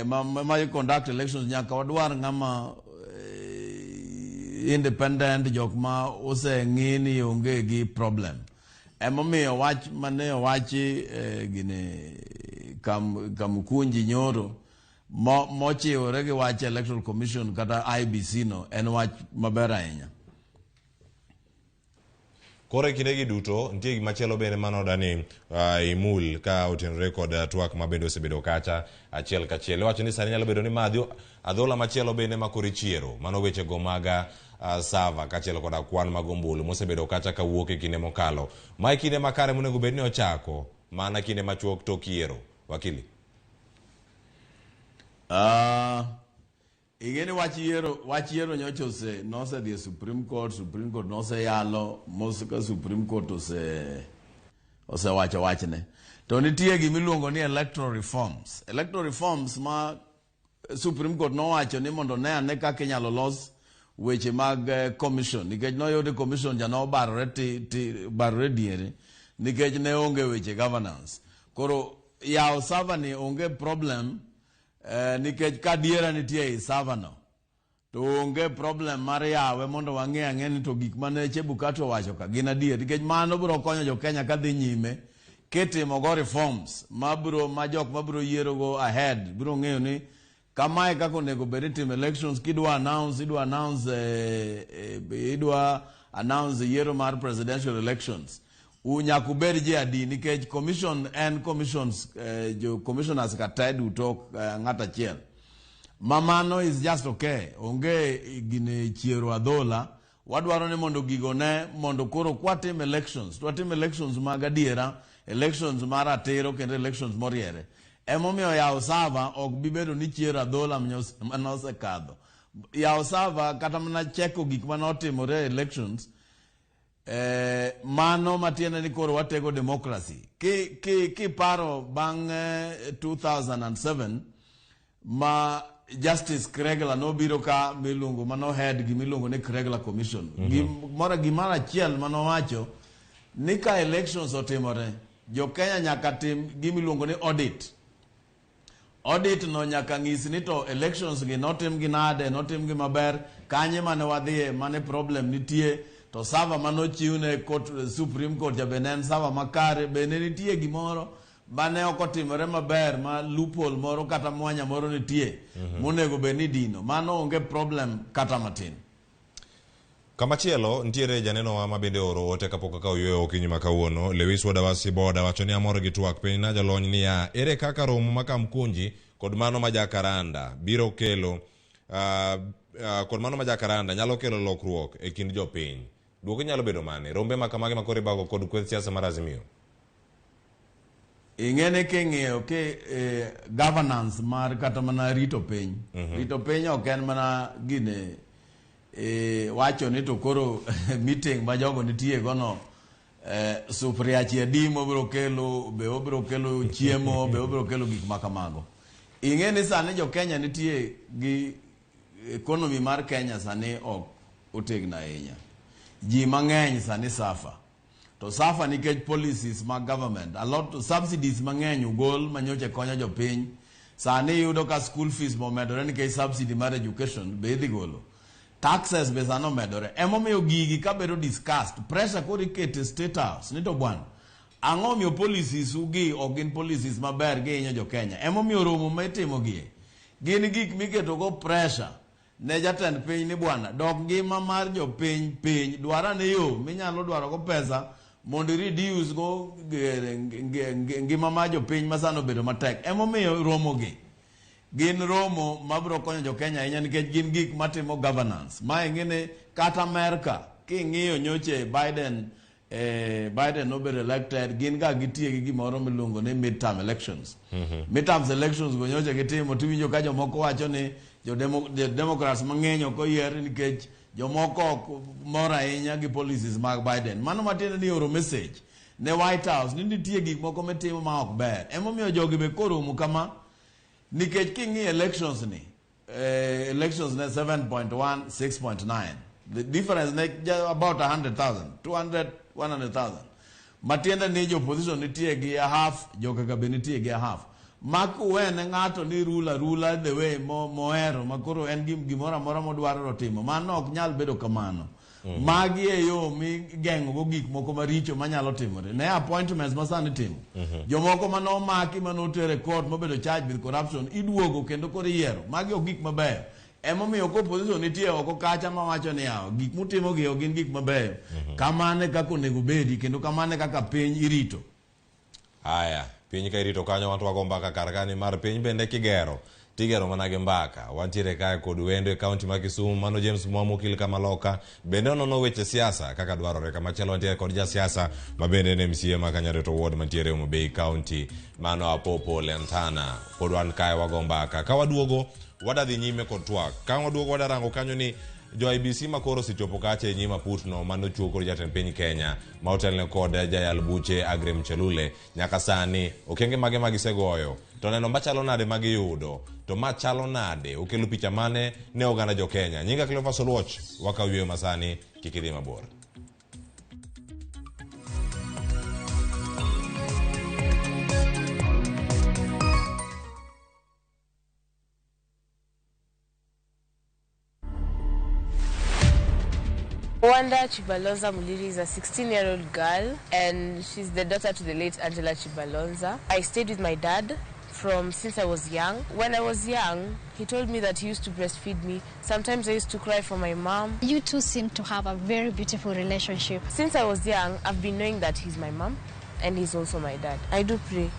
Speaker 6: ma conduct elections nyaka wadwar ng'ama independent jok ma ose ng'ini onge gi problem emomiyo wach mane wachi gine Kamkunji nyoro mochiwore gi wach electoral commission kata IBC no en wach maber ahinya.
Speaker 1: kore kindegi duto nitie machielo bende manodani imul ka otenore kod twak mabende osebedo kacha achiel kachiel. Iwacho ni sani nyalo bedo ni madhi adhola machielo bende makori chiero, mano weche go maga sava kachiel kod kwan mag ombulu mosebedo kacha kawuok e kinde mokalo. Mae kinde makare monego bed ni ochako mana kinde machuok tok yiero, wakili.
Speaker 6: Ingene wach yiero nyocha nosedhi Supreme Court nose yalo mosika Supreme Court osewacho wachne. To nitie gimiluongo ni electoral reforms ma Supreme Court nowacho ni mondo ne ane kaka inyalo los weche mag commission, nikech noyude commission jano barore diere nikech ne onge weche governance. Koro yaw sava ni onge problem nikech ka diera nitie savano to onge problem mar yawe mondo wang'e ni to gik mane Chebukati wacho ka gin adier, nikech mano biro konyo jo Kenya ka dhi nyime kitimo go reforms ma jok mabiro yiero go ahead biro ng'eyo ni kamae kako nego bed tim elections kidwa announce yiero mar presidential elections unyaku bed je adi, nikech commission and commissioners ka tedu to ng'ata chiel mamano is just okay. Onge gine chiero adhola, wadwaro ni mondo gigone mondo koro kwatim elections mag adiera, elections mar atero kendo elections moriere. Emomiyo yaw sava ok bibedo ni chiero adhola manose kadho. Yaw sava kata mana cheko gik manotimore elections mano matiende ni koro watego democracy. Ki paro bang 2007 ma Justice Kregla no biro ka milungo mano head gimilungo ni Kregla Commission. Gimara chiel mano wacho ni ka elections otimore jo Kenya nyaka tim gimilungo ni audit no nyaka ng'is ni to elections gi notim gi nade, notim gi maber, kanye mane wadhie, mane problem nitie, to sava mano chiune Supreme Court jabenen sava makare, bene nitie gimoro bane okotimore maber ma loophole moro kata mwanya moro nitie monego beni dino, mano onge problem kata matin.
Speaker 1: Kamachielo ntiere janeno wa mabende oro ote kapoko ka oyueyo okinyi makawuono. Lewis Wadawasi Boda wacho ni amoro gi twak piny na jalony ni ya ere kaka romo makamkunji kod mano majakaranda biro kelo kod mano majakaranda nyalo kelo lokruok e kind jopiny. Duoko nyalo bedo mane rombe makamage makore bago kod kweth siasa mar Azimio.
Speaker 6: Ingene keng'eyo ke governance mar kata mana rito piny. Rito piny ok en mana gine wacho ni to koro meeting ma jogo nitie gono sufriachi adimo obro kelo chiemo be obro kelo gik makamago. Ingene sani jo Kenya nitie gi economy mar Kenya sani ok otegna ahinya. Ji mang'eny sani safa. To safa nikech policies mag government. A lot of subsidies mang'eny ugol manyoche konyo jo piny. Sani yudo ka school fees momedore nikech subsidy mar education be idhi golo. Taxes be sano medore. Emomiyo gigi ka bedo discussed. Pressure kori kete State House. Nito bwana. Ang'omiyo policies ugi ogin policies maber gi inyo jo Kenya. Emomiyo romo metimo gie. Gini gik miketo go pressure. Ne jatend piny ni bwana. Dok ngima mar jo piny. Dwara ne yo. Minyalo dwaro go pesa. Mondo reduce go ngima mar jo piny masano bedo matek. Emomiyo romo gi. Gin romo mabro konyo jo Kenya ahinya nikech gin gik matimo governance. Ma ingene kata America king'iyo nyoche Biden nobedo elected gin ga gitie gi gimoro miluongo ni midterm elections. Midterm elections go nyoche gitimo tiwinjo ka jomoko wacho ni jo Democrats mang'eny ok oyier nikech jomoko mora ahinya gi policies mag Biden. Mano matiende ni oro message ne White House ni nitie gik moko mitimo ma ok ber. Emomiyo jogi be koromo kama nikech kingi elections ni 7.1 6.9 the difference about 100,000 100,000 matiende ni jo opposition nitie gi a half jo kaka be nitie gi a half makuwene ng'ato ni rula the way moero makoro en gimoro amora modwaro timo mano ok nyal bedo kamano. Magi e yo mi geng'o go gik moko maricho manyalo timore ne appointments masani timo jomoko manomaki manotere court mobedo charged with corruption iduogo kendo koro yiero magi ok gik maber. emomiyo ko opposition nitie oko kacha mawacho ni yawo gik mutimo gi gin gik mabeyo kamane kaka onego bedi kendo kamane kaka piny irito.
Speaker 1: Haya, piny ka irito kanyo watu wago mbaka karkani mar piny bende kigero tigero mana gi mbaka. Wantiere kae kod wendo e kaunti ma Kisumu, mano James Mwamu Kil Kamaloka bende onono weche siasa kaka dwarore. Kama chelo wantiere kod ja siasa ma bende ne MCA ma Kanyareto Ward mantiere Homa Bay County, mano Apopo Lentana. Pod wan kae wago mbaka. Ka waduogo wadadhi nyime kod twak. Ka waduogo wadarango kanyo ni jo IBC makoro sichopo kache e nyima putno mano chuo kod jatend piny Kenya ma otelne kod jayal buche Agrem Chalule nyaka sani okenge mage magisegoyo to neno machalo nade magiyudo to machalo nade okelo picha mane ne oganda jo Kenya. Nyinga Cleophas Oluoch wakawiyo masani kikidhi mabor.
Speaker 7: Wanda Chibalonza Muliri is a 16-year-old girl, and she's the daughter to the late Angela Chibalonza. I stayed with my dad since I was young. When I was young, he told me that he used to breastfeed me. Sometimes I used to cry for my mom.
Speaker 8: You two seem to have a very beautiful relationship.
Speaker 7: Since I was young, I've been knowing that he's my mom, and he's also my dad. I do pray.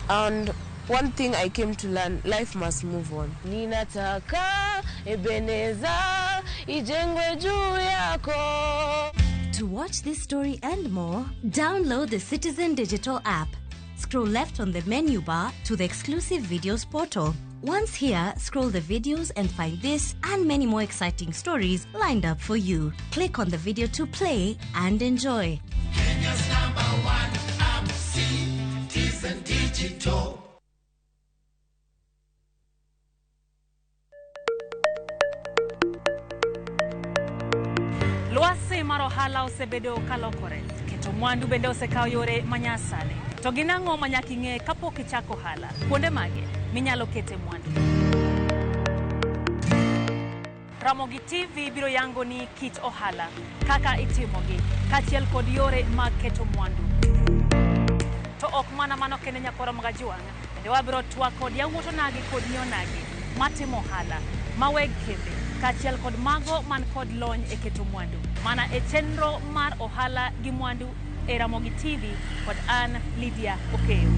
Speaker 7: And one thing I came to learn, life must move on. Ninataka Ebeneza ijengwe juu yako.
Speaker 9: To watch this story and more, download the Citizen Digital app. Scroll left on the menu bar to the exclusive videos portal. Once here, scroll the videos and find this and many more exciting stories lined up for you. Click on the video to play and enjoy.
Speaker 10: Kenya's #1 app, Citizen Digital.
Speaker 11: Lwasi mar ohala osebedo kalokore, keto mwandu bende osekao yore manyasani. To ginang'o manyaka ing'e kapok ichako ohala? Kuonde mage minyalo kete mwandu? Ramogi TV biro yango ni kit ohala, kaka itimogi, kachiel kod yore mag keto mwandu. To ok mana mano kende nyakoro mga juang, bende wabiro twak kod yawuoto nagi kod nyonagi matimo ohala, maweg kembe, kachiel kod mago man kod lony e keto mwandu. Mana e chenro mar ohala gi mwandu e Ramogi TV kod an Lydia Okeyo.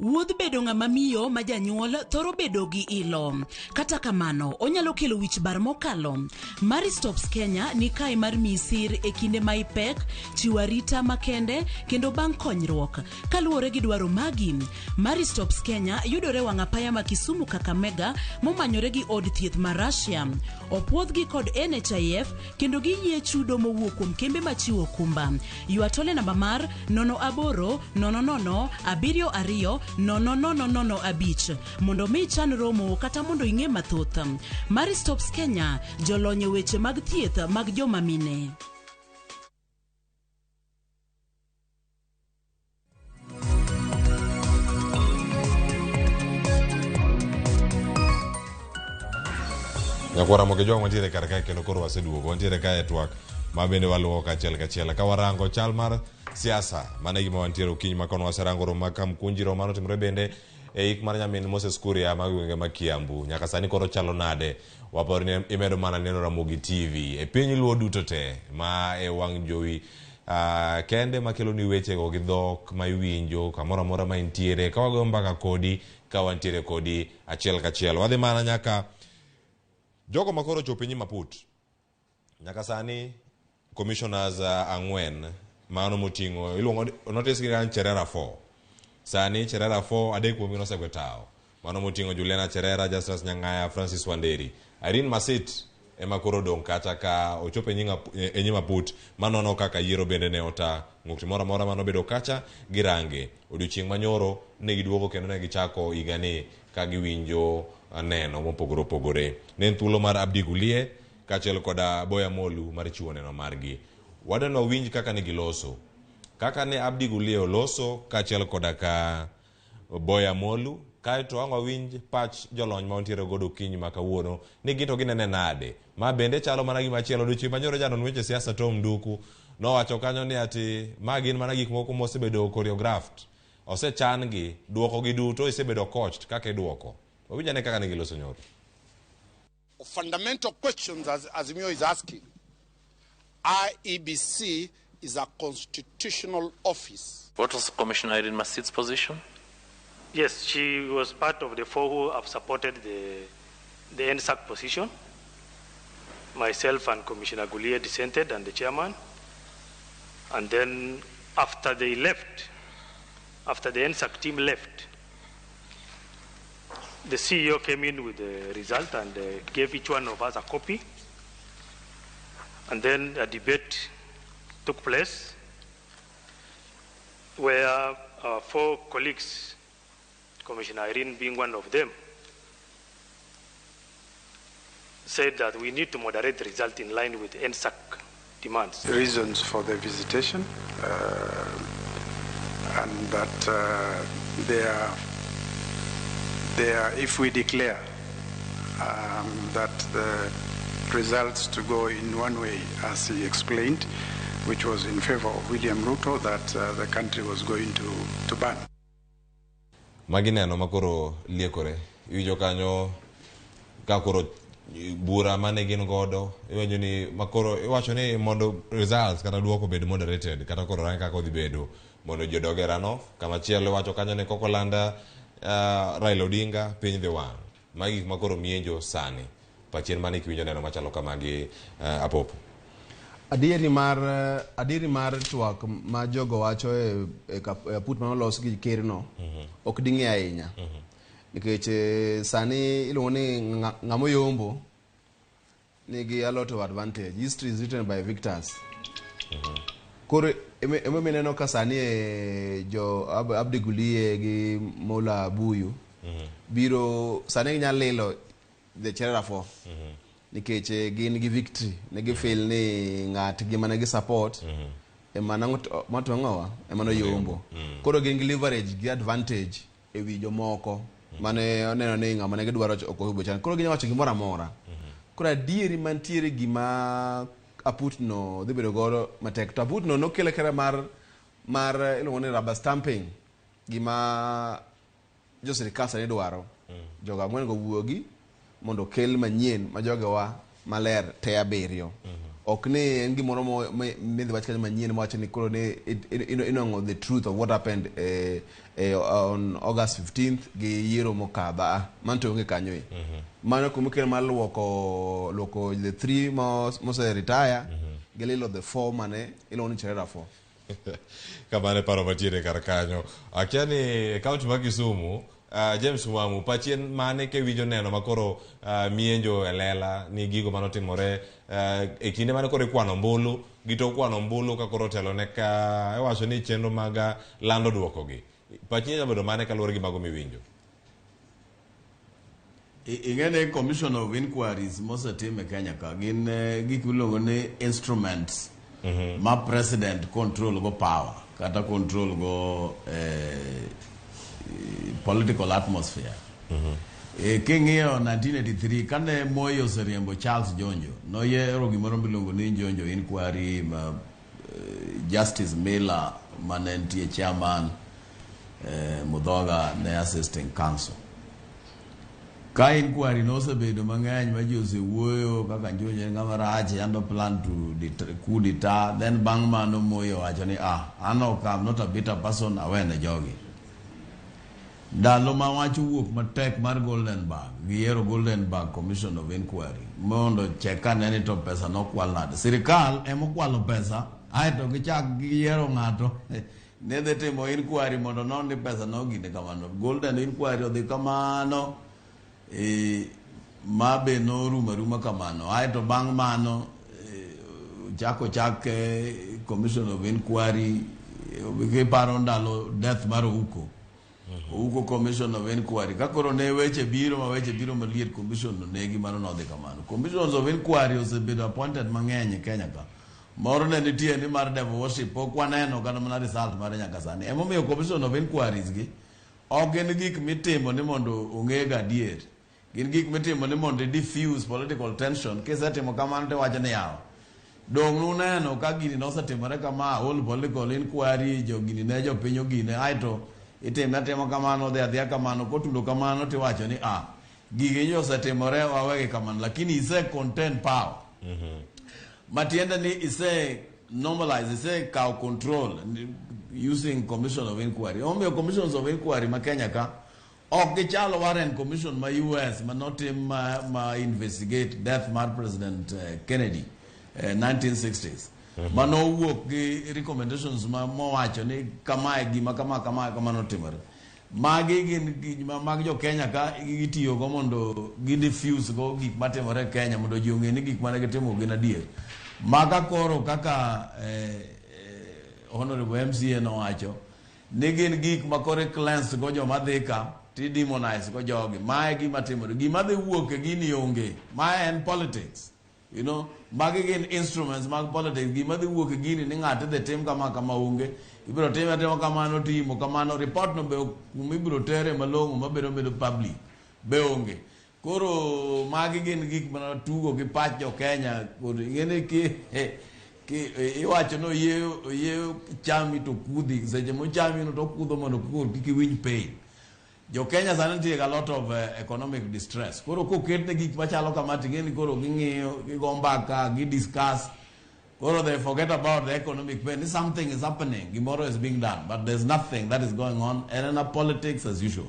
Speaker 12: Wuodh bedo ng'ama miyo ma janyuol thoro bedo gi ilo. Kata kamano, onyalo kelo wich bar mokalo. Maristops Kenya ni kai mar misir e kinde ma ipek, chiwo arita makende kendo bang' konyruok. Kaluwore gi dwaro magi, Maristops Kenya yudore wang' apaya ma Kisumu Kakamega momanyore gi od thieth ma Russia. Opuodhgi kod NHIF kendo giyie chudo mowuok kuom kembe machiwo kumba. Yuatole namba mar 0800720005 mondo mi chan romo kata mondo ing'e mathoth. Maristops Kenya, jolony weche mag thieth mag joma mine.
Speaker 1: Nyakwara moke jong wantiere kar kae kendo koro waseduogo. Wantiere kae twak ma bende waluwo kachiel ka warango chal mar siasa. Mane gima wantiere okinyi makono waserango romo ma kamkunjiro mano timre bende e ik mar nyamin Moses Kuria ma gwenge ma Kiambu. Nyaka sani koro chalo nade? Wapor ni imedo mana neno Ramogi TV e piny luo duto te ma e wang' jowi kende makelo ni weche go gi dhok ma iwinjo kamoro amora ma intiere ka wago mbaka kodi ka wantiere kodi achiel kachiel. Wadhi mana nyaka jogo makoro chopo nyima put. Nyaka sani commissioners ang'wen mano moting'o iluongo notice gi gan Cherera 4. Sani Cherera 4 adek kuom gi nosegwetao. Mano moting'o Juliana Cherera, Justus Nyang'aya, Francis Wanderi. Irene Masit ema koro dong' kata ka ochopo e nyima put manono kaka yiero bende ne ota. Ng'ukti moro amora mano bedo kacha girange. Odiochieng' manyoro ne giduogo kendo ne gichako igani ka giwinjo neno mopogore opogore. Ne thuolo mar Abdi Gulie kaachiel koda Boya Molu mar chiwo neno margi. Wadano winj kaka ne giloso. Kaka ne Abdi Gulie oloso kaachiel koda ka Boya Molu, kaeto ang' winj pach jolony ma ontiere godo kiny ma kawuono ni gito ginene nade. Ma bende chalo mana gima chielo odiochieng' manyoro janon weche siasa Tom Nduku nowacho kanyo ni ati ma gin mana gik moko mosebedo choreographed. Osechan gi duoko gi duto isebedo coached kaka iduoko. Owinjane kaka ne giloso nyoro.
Speaker 13: Fundamental questions as Azimio is asking. IEBC is a constitutional office.
Speaker 14: What was Commissioner Irene Massid's position?
Speaker 15: Yes, she was part of the four who have supported the NSAC position. Myself and Commissioner Gulie dissented and the chairman. And then after they left, after the NSAC team left, the CEO came in with the result and gave each one of us a copy. And then a debate took place where our four colleagues, Commissioner Irene being one of them, said that we need to moderate the result in line with NSAC demands.
Speaker 16: Reasons for the visitation, and that if we declare that the results to go in one way, as he explained, which was in favor of William Ruto, that the country was going to ban.
Speaker 1: Magineno makoro liekore iwinjo kanyo kakoro bura mane gin godo iwenjo ni makoro iwacho ni mondo results kata duoko bed moderated kata koro rangi kako dhi bedo mondo jodogerano kama chielo wacho kanyo ni kokolanda Raila Odinga piny dhi wang' magi makoro mienjo sani pachien mane kiwinjo neno machalo kamagi apopo.
Speaker 2: Adieri mar twak ma jogo wacho e kaput manolos gi kerno ok ding'e ahinya nikech sani iluongo ni ng'amo yombo nigi a lot of advantage. History is written by victors. Koro ema mineno ka sani jo Abdi Gulie gi Mola Abuyu biro sani ginyalo lilo the cherera for nikech gin gi victory ne gi feel ni ng'at gi mane gi support emana matong'owa emano yombo. Koro gin gi leverage gi advantage e wi jomoko mane oneno ni ng'ama ne gidwaro okohubo chan. Koro ginya wacho gimoro amora. Koro adieri mantiere gima aputno dhi bedo godo matek. To aputno nokele kere mar iluongo ni rubber stamping gima jo sirikal sani dwaro. Jogo ang'wen go wuogi mondo kel manyien ma jogewa maler te abiriyo. Ok ni en gimoro midhi wach kanyo manyien ma wacho ni koro ni inong'o the truth of what happened on August 15th gi yiero mokadha. Manto onge kanyo e. Mano kumukele mar luoko the three mose retire gi lilo the four mane iluongo ni cherera four.
Speaker 1: Kamane paro matiere kar kanyo. Akia ni kaunti ma Kisumu James Mwamu pachien mane ke winjo neno makoro mienjo elela ni gigo manotimore e kinde mane koro ikwano mbulu gito kwano mbulu ka koro telo ne ka iwacho ni chenro maga lando duoko gi pachien jabedo mane kaluwore gi mago miwinjo.
Speaker 6: Ingene Commission of Inquiries mosetim e Kenya ka gin gik miluongo ni instruments ma president control go power kata control go political atmosphere. King'iyo 1983 kane Moi oseriembo Charles Jonjo noyiero gimoro miluongo ni Jonjo Inquiry ma Justice Miller mane nitie chairman, Mudhoga ne assisting counsel. Ka inquiry nosebedo mang'eny ma ji osewuoyo kaka Jonjo en ng'ama rach ando plan to coup d'etat, then bang' mano Moi owacho ni I'm not a bitter person, awene jogi. Ndalo ma wacho wuok matek mar Goldenberg giero Goldenberg Commission of Inquiry mondo cheka neni to pesa nokwal nade. Sirikal emokwalo pesa aeto gichak giero ng'ato ne dhi timo inquiry mondo non ni pesa nogine kamano. Golden Inquiry odhi kamano ma be noruma kamano aeto bang' mano chak Commission of Inquiry kiparo ndalo death mar Ouko Uko commission of inquiry. Kakoro ne weche biro maliet commission no negi mano no de kamano. Commissions of inquiry osebet appointed mang'eny e Kenya ka. Moro ne nitie ni mar devil worship pok waneno kata mana result mar nyaka sani. Emomiyo commission of inquiries gi ok gin gik mitimo ni mondo ong'e gadier. Gin gik mitimo ni mondo diffuse political tension. Kisetimo kamano to wacho ni yawa. Dong nuneno ka gini nosetimore kama whole political inquiry jo gini ne jo pinyo gine aito itimo kamano dhia kamano kotudo kamano tiwacho ni gigi jo setimore wawege kamano lakini ise contain power matiende ni ise normalize ise cow control using commission of inquiry omiyo commissions of inquiry ma Kenya ka ok gichalo Warren Commission ma US ma notim ma investigate death mar President Kennedy 1960s mano wuok gi recommendations ma mowacho ni kama kama notimore magi gin mag jo Kenya ka gitiyo go mondo gi diffuse go gik matimore Kenya mondo ji ong'e ni gik mane gitimo gin adier maga koro kaka honorable MCA nowacho ni gin gik ma kore cleanse go joma dhi ka ti demonize go jogi mae gima timore gima dhi wuok e gini onge mae en politics you know magi gin instruments mag politics gima dhi wuok e gini ni ng'ato dhi tim kama onge ibiro tim kamano timo kamano report no be ibiro tere malong'o mabiro bedo public be onge koro magi gin gik mana tugo gi pach jo Kenya ngene ki iwacho no ye chami to kudhi seche mo chami no to kudho mondo kiki winj pain jo Kenya sani nitie a lot of economic distress koro koketne gik machalo kama ting'eni koro ging'iyo gigo mbaka discuss koro they forget about the economic pain. Something is happening, gimoro is being done, but there's nothing that is going on and in politics as usual.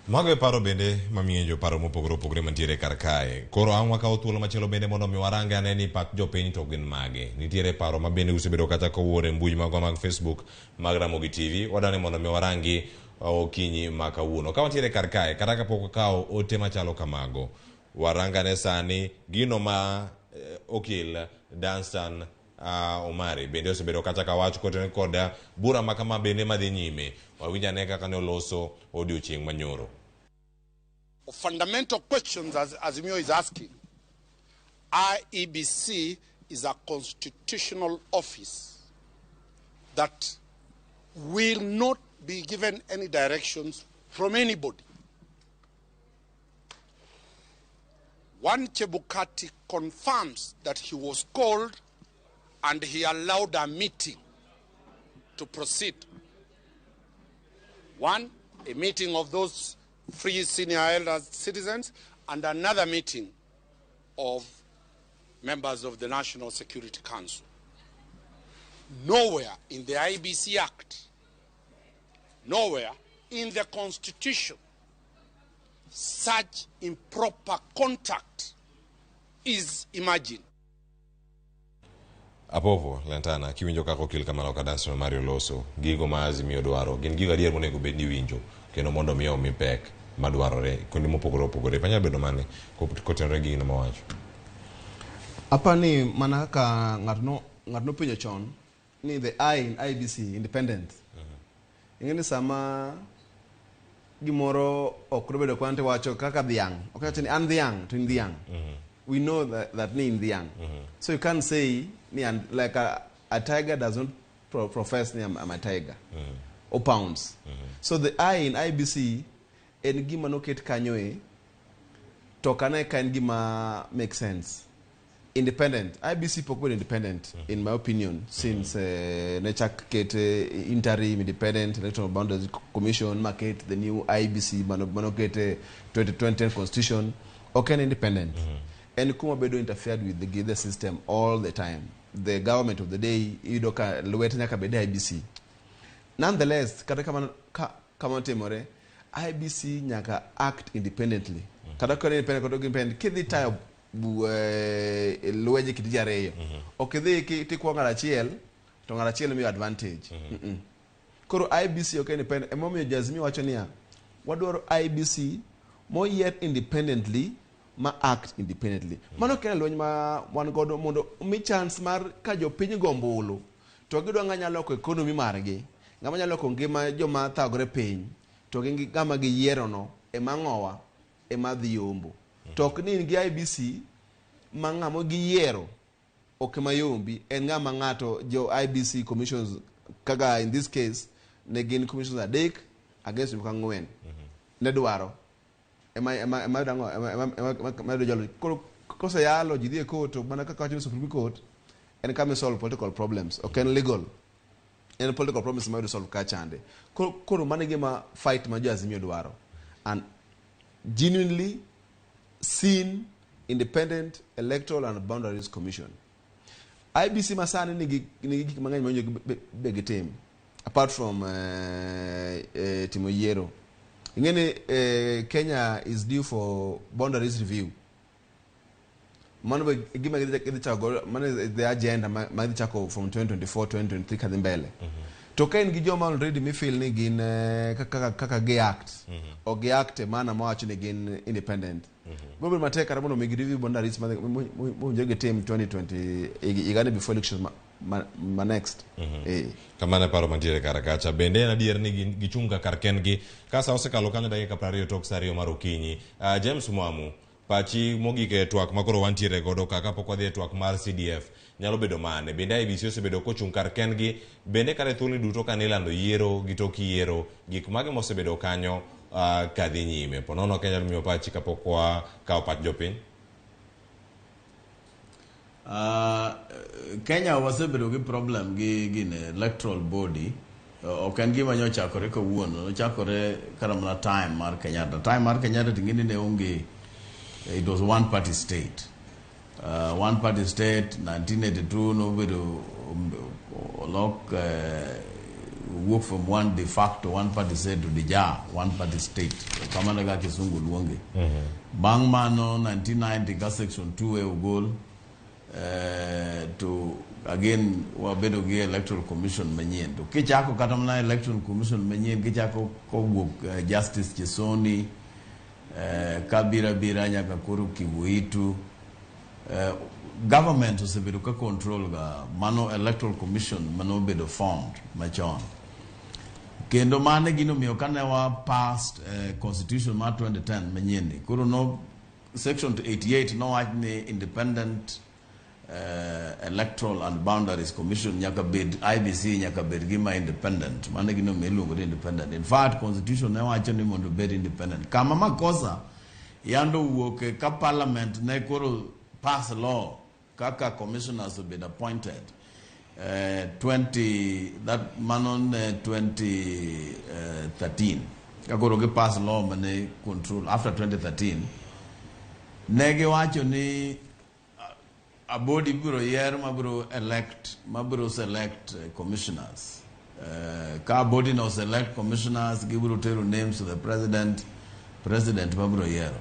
Speaker 1: Mago e paro bende mamiyo jo paro mopogore opogore mantiere kar kae. Koro an wakawo thuolo machielo bende mondo mi warange ane ni pak jopiny to gin mage. Nitiere paro ma bende usebedo kata kowuoro e mbui magwa mag Facebook mag Ramogi TV. Wadwani mondo mi warangi okinyi ma kawuono. Ka wantiere kar kae kata kapok wakawo ote machalo kamago. Warangane sani gino ma okil Danstan Omari bende osebedo kata kawach kotene koda bura makama bende madhi nyime wawinjane kaka ne oloso odiochieng' manyoro.
Speaker 13: Fundamental questions as Azimio is asking. IEBC is a constitutional office that will not be given any directions from anybody. One Chebukati confirms that he was called and he allowed a meeting to proceed. One, a meeting of those free senior elder citizens, and another meeting of members of the National Security Council. Nowhere in the IBC Act, nowhere in the Constitution, such improper contact is imagined.
Speaker 1: Apovo, Lantana, kiwinjo kako kil kamalo kadanso Mario Loso, gigo ma Azimio dwaro, gin gigo adier monego bed ni winjo, kendo mondo miyo mi pek madwarore, kuonde mopogore opogore, panya bedo mane, kotenre gi gino mawacho.
Speaker 2: Apani mana ka ngatno pinyo chon, ni the I in IBC, independent. Ingeni sama gimoro okrobedo kwante wacho kaka dhiang. Okay, actually, I'm the young to in the young. We know that ni in the young. So you can't say like a tiger does not profess I'm a tiger or pounds. So the I in IBC en gima no ket kanyoe to kana kan gima make sense. Independent. IBC pokwe independent in my opinion since Nechak ket interim independent electoral boundaries commission market the new IBC manoket 2020 constitution okay independent. And kuma bedo interfered with the system all the time. The government of the day idoka luwetanya kabede IBC. Nonetheless kata kama temore IBC nyaka act independently. Kata kwa independent kidhi tayo luweje kitija reyo. Okidhi tikwa ngarachiel to ngarachiel miyo advantage. Koro IBC okay independent. Emomiyo jazmi wacho niya wadwaro IBC mo yet independently ma act independently. Mano kena lwenye ma wan godo mondo umi chance mar ka jopiny gombulu to gidwa ng'anya loko economy margi ngama nyalo ko ngima joma thagore piny to gi ngama gi yiero no ema ngowa ema dhi yombo tok ni gi IBC ma ngamo gi yiero ok mayombi en ngama ngato jo IBC commissions kaga in this case ne gin commissions adek against mka ngwen ne dwaro ema do jalo ko se yalo ji dhi court mana kaka wacho Supreme Court en kama solve political problems okay en legal en political problems ma do solve ka chande koro mane gima fight ma jo Azimio dwaro and genuinely seen independent electoral and boundaries commission IBC masani ni gik mang'eny manyo bege team apart from timo yiero ingene Kenya is due for boundaries review mano gima gidhi chako mano the agenda ma chako from 2024 2023 kadhi mbele to kain gi joma already mi feel ni gin kaka ge act o ge act mana ma wacho ni gin independent gobe mateka ramono mi review boundaries mo njege team 2020 igane before elections ma next
Speaker 1: kamane paro mantiere kara kacha bende na dier ni gichunga karken gi kasa osekalo kanyo dakika 20 tok sario mar okinyi James Mwamu pachi mogike twak makoro wantiere godo kaka pok wadhi twak mar CDF nyalo bedo mane bende IBC osebedo kochung karken gi bende kare thuni duto kanilando yiero gitok yiero gik mage mosebedo kanyo kadhi nyime ponono Kenya miyo pachi kapokwa kao pach jopiny
Speaker 6: Kenya wasebedo gi problem gi electoral body ok en gima nyo chakore kawuono chakore karamna time mar Kenyatta tingini ne onge it was one party state 1982 no bedo work from one de facto one party state to the one party state kamana ga kisungu luonge bang mano 1990 ga section 2 e ugol to again wabedo gi electoral commission manyien to kichako kata mana electoral commission manyien kichako kowuok Justice Chisoni kabira nyaka koro Kivuitu government osebedo ka control ga mano electoral commission mano bedo formed machon kendo mane gino miyo kane wa passed constitution ma 2010 manyien koro no section 88 no wach ni independent electoral and boundaries commission nyaka bed IBC nyaka bed gima independent mane gino miluongo ni independent in fact constitution ne wacho ni mondo bed independent kama makosa yando wuok ka parliament ne koro pass law kaka commissioners have been appointed 2013 kakoro ge pass law mane control after 2013 nege wacho ni a body biro yer mabiro select commissioners ka body no select commissioners gibiro tero names to the president mabiro yer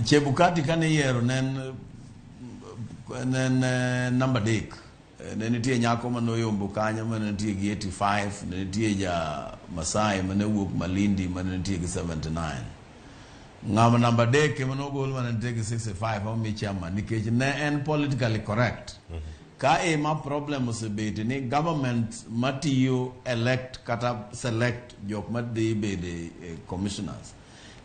Speaker 6: Chebukati kane yero nen number dik nitie nyako manoyombo kanyo nitie gi 85 nitie ja Masai mane wuok Malindi nitie gi 79 ngama number dek manogol nitie gi 65 omi chama nikech ne en politically correct ka ma problem osebeti ni government matiyo elect kata select jok madhi bede commissioners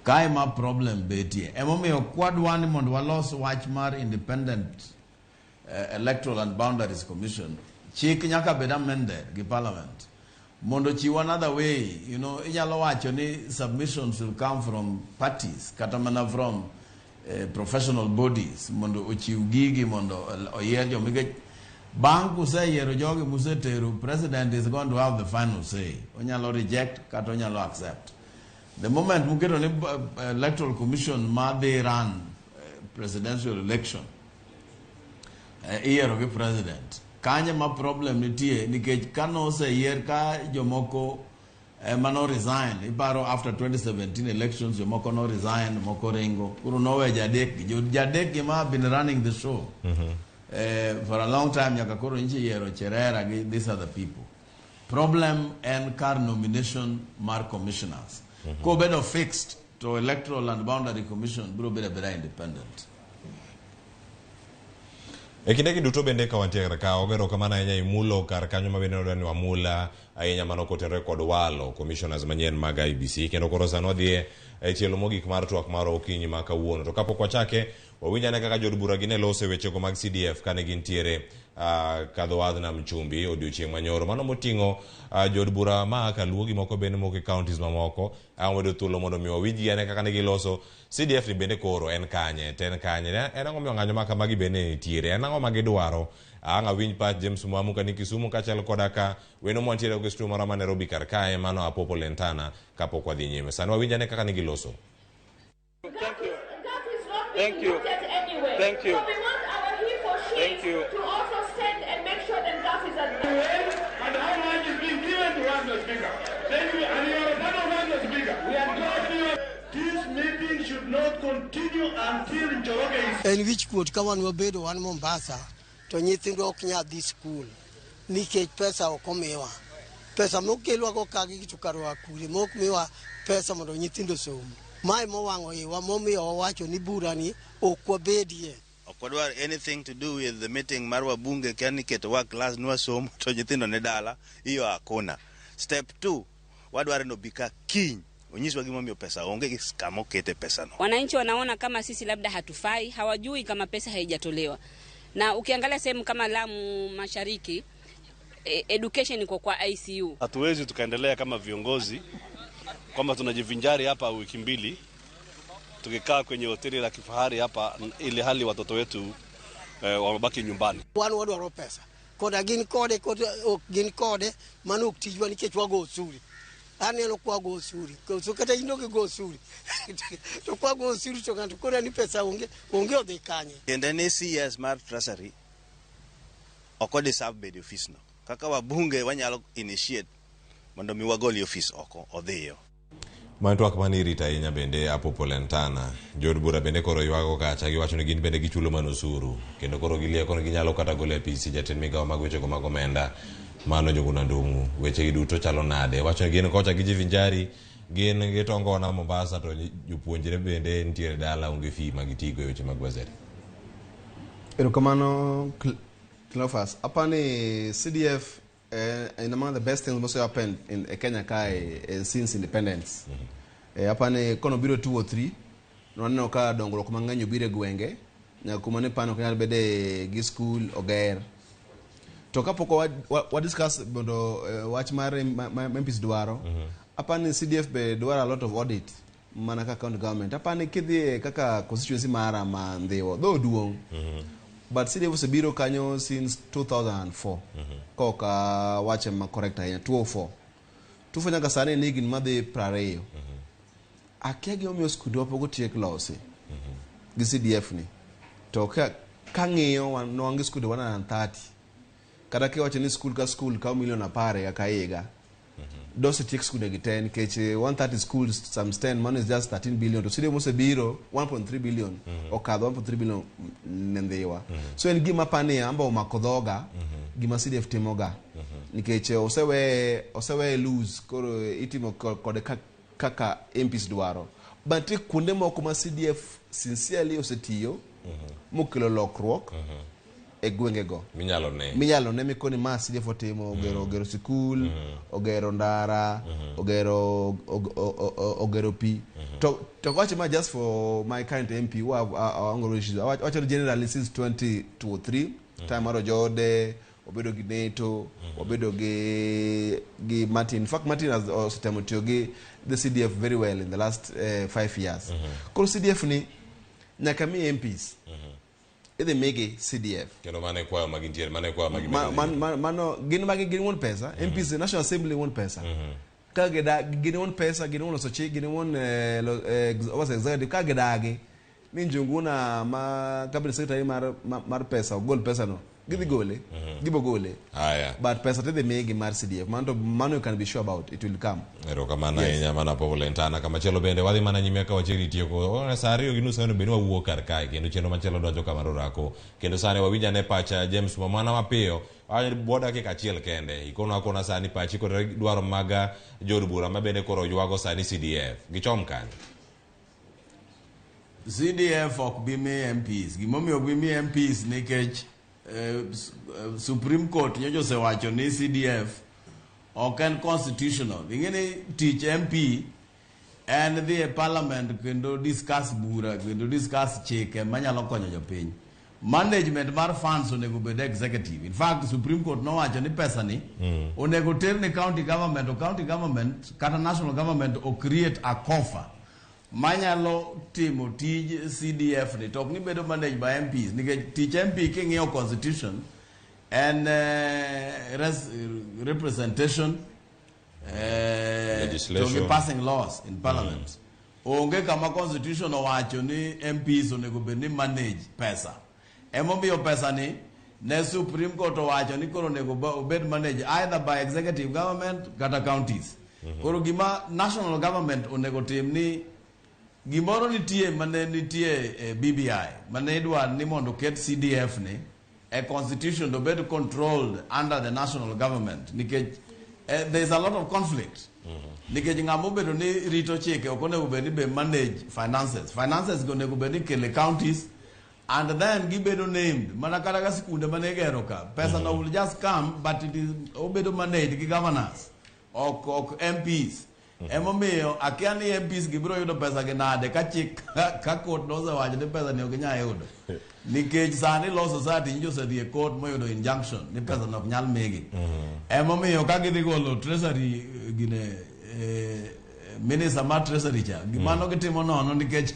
Speaker 6: kai ma problem betie emomiyo kwadwani mondo walos wach mar independent electoral and boundaries commission chik nyaka bed amended gi parliament mondo chiw another way inyalo wacho ni submissions will come from parties kata mana from professional bodies mondo ochiw gigi mondo oyier jomige bang kuseyiero jogi musetero president is going to have the final say onyalo reject kata onyalo accept. The moment we get an electoral commission, they run presidential election, year of a president. Kanya ma problem nitie nikech kano se year ka jomoko mano resign. Ibaro after 2017 elections jomoko no resign, moko ringo. Kuro nowe jadek ma been running the show for a long time. Nyakakoro inchi yero cherera. These are the people. Problem and car nomination mar commissioners. Ko bedo fixed to electoral and boundary commission bro bedo independent
Speaker 1: Kindegi duto bende ka wantiere ka ogero kamana ahinya imulo kar kanyo mabende nodwani wamula ahinya mano kotenore kod walo commissioners manyien mag IBC kendo koro sano dhie tielo mogik mar twak mar okinyi ma kawuono. To kapok wachake wawinjane kaka jod bura gine lose wechego mag CDF kane gintiere kadho wadh nam chumbi odiochieng' manyoro mano moting'o jod bura ma kaluo gi moko bende moko counties mamoko wedo thuolo mondo mi wawinji ane kaka ne giloso CDF ni bende koro en kanye en ang'o miyo ng'anyo maka magi bende nitiere en ang'o ma gidwaro anga winj pat James Mwamu kani Kisumu kachal kodaka weno mwantiere go studio mara ma Nairobi kar kae mano apopo Lentana kapok wadhi nyime sani wawinj ane kaka ne giloso.
Speaker 17: Thank you. Thank you.
Speaker 18: So we want our he-for-she's to also stand and make sure that that is addressed.
Speaker 3: And how much is being given to us, the Speaker? Thank you. And you are a son of us, the Speaker. We are glad you. This meeting should not continue until Njoroge is...
Speaker 19: En which could come on wabedo one Mombasa to nyithindo ok nya this school. Nikech pesa okomiwa. Pesa mokelwa go kagi to karwa kuri mokmiwa pesa mondo nyithindo somo. Mai mowango iwa momiyo owacho ni bura ni okwabedie.
Speaker 20: Okwadwar anything to do with the meeting marwa bunge kani keto wa class nwa somo to nyithindo ne dala iyo akona. Step 2 wadware no bika kiny onyiswa gimomiyo pesa onge kamo kete pesa no.
Speaker 21: Wananchi wanaona kama sisi labda hatufai, hawajui kama pesa haijatolewa. Na ukiangalia sehemu kama Lamu Mashariki education iko kwa ICU.
Speaker 22: Hatuwezi tukaendelea kama viongozi kwamba tunajivinjari hapa wiki mbili tukikaa kwenye hoteli la kifahari hapa ili hali watoto wetu wamebaki nyumbani.
Speaker 19: Wadwaro pesa. Koda gin kode manuk tijwa nikech wago osuri. Aneno kwa go osuri. So kata inoge go osuri. To kwa go osuri to kanto koda ni pesa onge odhi kanye.
Speaker 20: Kende ne CS mar Treasury okode serve bed office no. Kaka wabunge wanyalo initiate mondo mi wagoli office oko odhiyo.
Speaker 1: Mantwak manirita ahinya bende apopo Lentana jod bura bende koro ywago kacha giwacho ni gin bende gichulo manosuru kendo koro gilie kono ginyalo kata gole apisi jatend migawo mag wechego mag omenda mano Njuguna Ndung'u weche gi duto chalo nade wacho ni gin kocha gijivinjari gin gitongona Mombasa to jopuonjre bende nitiere dala onge fee magitigo e weche mag waziri.
Speaker 2: Erokamano Cleophas apani CDF and among the best things most happened in Kenya since independence. Apane kono biro 2 or 3 no ka dongruok mang'eny biro gwenge nyakuma ne pano kanyal bede gi school oger to kapoko wa discuss bondo wach mar MPs dwaro apane CDF be dwaro a lot of audit mana ka county government apane kidhi kaka constituency mara mandhiwo do duong but CDF was biro kanyo since 2004 koka wache ma correct ahinya 2004 tufanya ka sane nigin madhi prareyo akiagi omiyo skudo pogo tiek losi gi CDF ni to ka ng'iyo no wangi skudo 130 kada ke wache ni school ka milion 10 ka higa dose tiek skudo gi 10 keche 130 schools some stand money is just 13 billion to CDF mose biro 1.3 billion okadho 1.3 billion nendewa so en gima pani amba makodhoga gima CDF timoga nikeche osewe lose koro itimo kode kaka MPs dwaro but kunde moko ma CDF sincerely osetiyo mokelo lokruok e gwengego minyalo ne mikoni ma CDF otimo ogero school ogero ndara ogero pi to watch ma just for my kind MP watch generally since 2023 time maro jode obedo gi NATO obedo gi Martin in fact Martin has also tamotogi the CDF very well in the last 5 years ko CDF ni nyaka mi MPs they make CDF
Speaker 1: kendo mane kwa magintiere
Speaker 2: mano gin won pesa MPs National Assembly won pesa ka gin won pesa gin won sochi gin won was executive ka gedagi ni Njuguna ma cabinet secretary mar pesa gol pesa no gole but pesa te megi mar CDF mano you can be sure about it will come
Speaker 1: erokamano ahinya mana apopo Lentana kama chelo bende wadhi mana nyime ka wacheri tieko sari gi nusa no bende wawuok kar kae kendo cheno machelo donjo kamaro rako kendo sani wawinja ne pacha James Mwana mapiyo boda dakika achiel kende ikono akona sani pachi kod dwaro maga jod bura ma bende koro ywago sani CDF gichom kanyo
Speaker 6: CDF ok bi mi MPs gimomiyo bi mi MPs nikech Supreme Court nyojo sewacho ni CDF ok constitutional. Ingene teach MP and the parliament kendo discuss bura, kendo discuss chike manyalo konyo jopiny. Management mar funds onego bed executive. In fact, Supreme Court no wacho ni pesa ni onego ter ni county government, or county government kata national government o create a coffer manyalo timo tij CDF ni tok ni bedo managed by MPs. Nikech teach MP king'iyo constitution and representation
Speaker 1: legislation,
Speaker 6: passing laws in parliament. Onge kama constitution owacho ni MPs onego bed ni manage pesa. Emomiyo pesa ni ne Supreme Court owacho ni koro onego bed manage either by executive government kata counties. Koro gima national government onego tim ni gimoro nitie mane nitie BBI mane idwa ni mondo ket CDF ni a constitution to be controlled under the national government. Nikech there's a lot of conflict. Nikech ngamo bedo ni rito chike ok onego bed ni be manage finances go onego bed ni kele counties, and then gibedo named mana kata ga sikunde mane gero ka pesa no will just come, but it is obedo managed gi governors ok MPs. Emomiyo akia ni MPs gibiro yudo pesa gi nade ka chik ka court nosewacho ni pesa ni ok nyal yudo. Nikech sani law society njo se die court moyudo injunction ni pesa no ok nyal migi. Emomiyo ka gidhi golo treasury gine minister mar treasury cha gimano gitimo nono nikech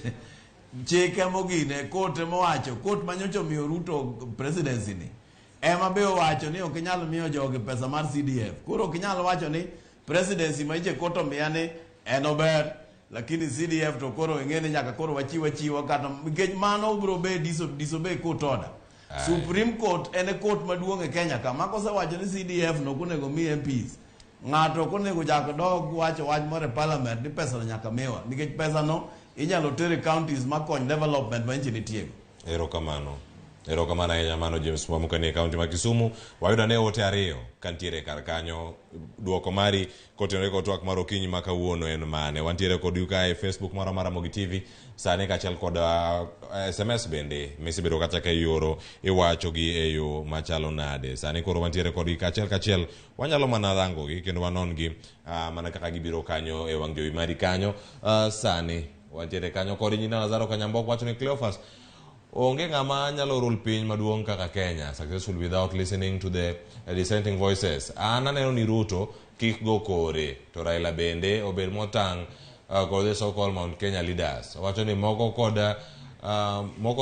Speaker 6: chike mogine court mowacho, court manyocho miyo Ruto presidency ni ema be owacho ni ok nyal miyo jogi pesa mar CDF. Koro ok nyal wacho ni presidency ma ije koto miyane en ober, lakini CDF to koro ingene nyaka koro wachiwa kata nikech mano biro be disobey court order. Supreme Court en court maduong' e Kenya kama kosewacho ni CDF no kunego mi MPs. Ng'ato kunego chako dog wacho wach more parliament ni pesa no nyaka miwa, nikech pesa no inyalo tere counties makony development ma nchini tiego.
Speaker 1: Erokamano ahinya mano James Mwamuka ni kaunti ma Kisumu. Wayudo ne ote ariyo kantiere kar kanyo. Duoko mari kotenore kod twak mar okinyi ma kawuono en mane. Wantiere kod yuka e Facebook mara Ramogi TV. Sani kachel kod SMS bende mesibedo kachaka yoro iwacho gi e yo machalo nade. Sani koro wantiere kod yuka kachel wanyalo mana rango gi kendo wanon gi mana kaka gibiro kanyo e wang' jowi mari kanyo. Sani wantiere kanyo kod nyina Lazaro Kanyambok wacho ni Cleophas onge ngama nyalo rule piny maduong' kaka Kenya successful without listening to the dissenting voices. Ananeno ni Ruto kik go kore to Raila bende obed motang' kod the so-called Mount Kenya leaders. Wacho ni moko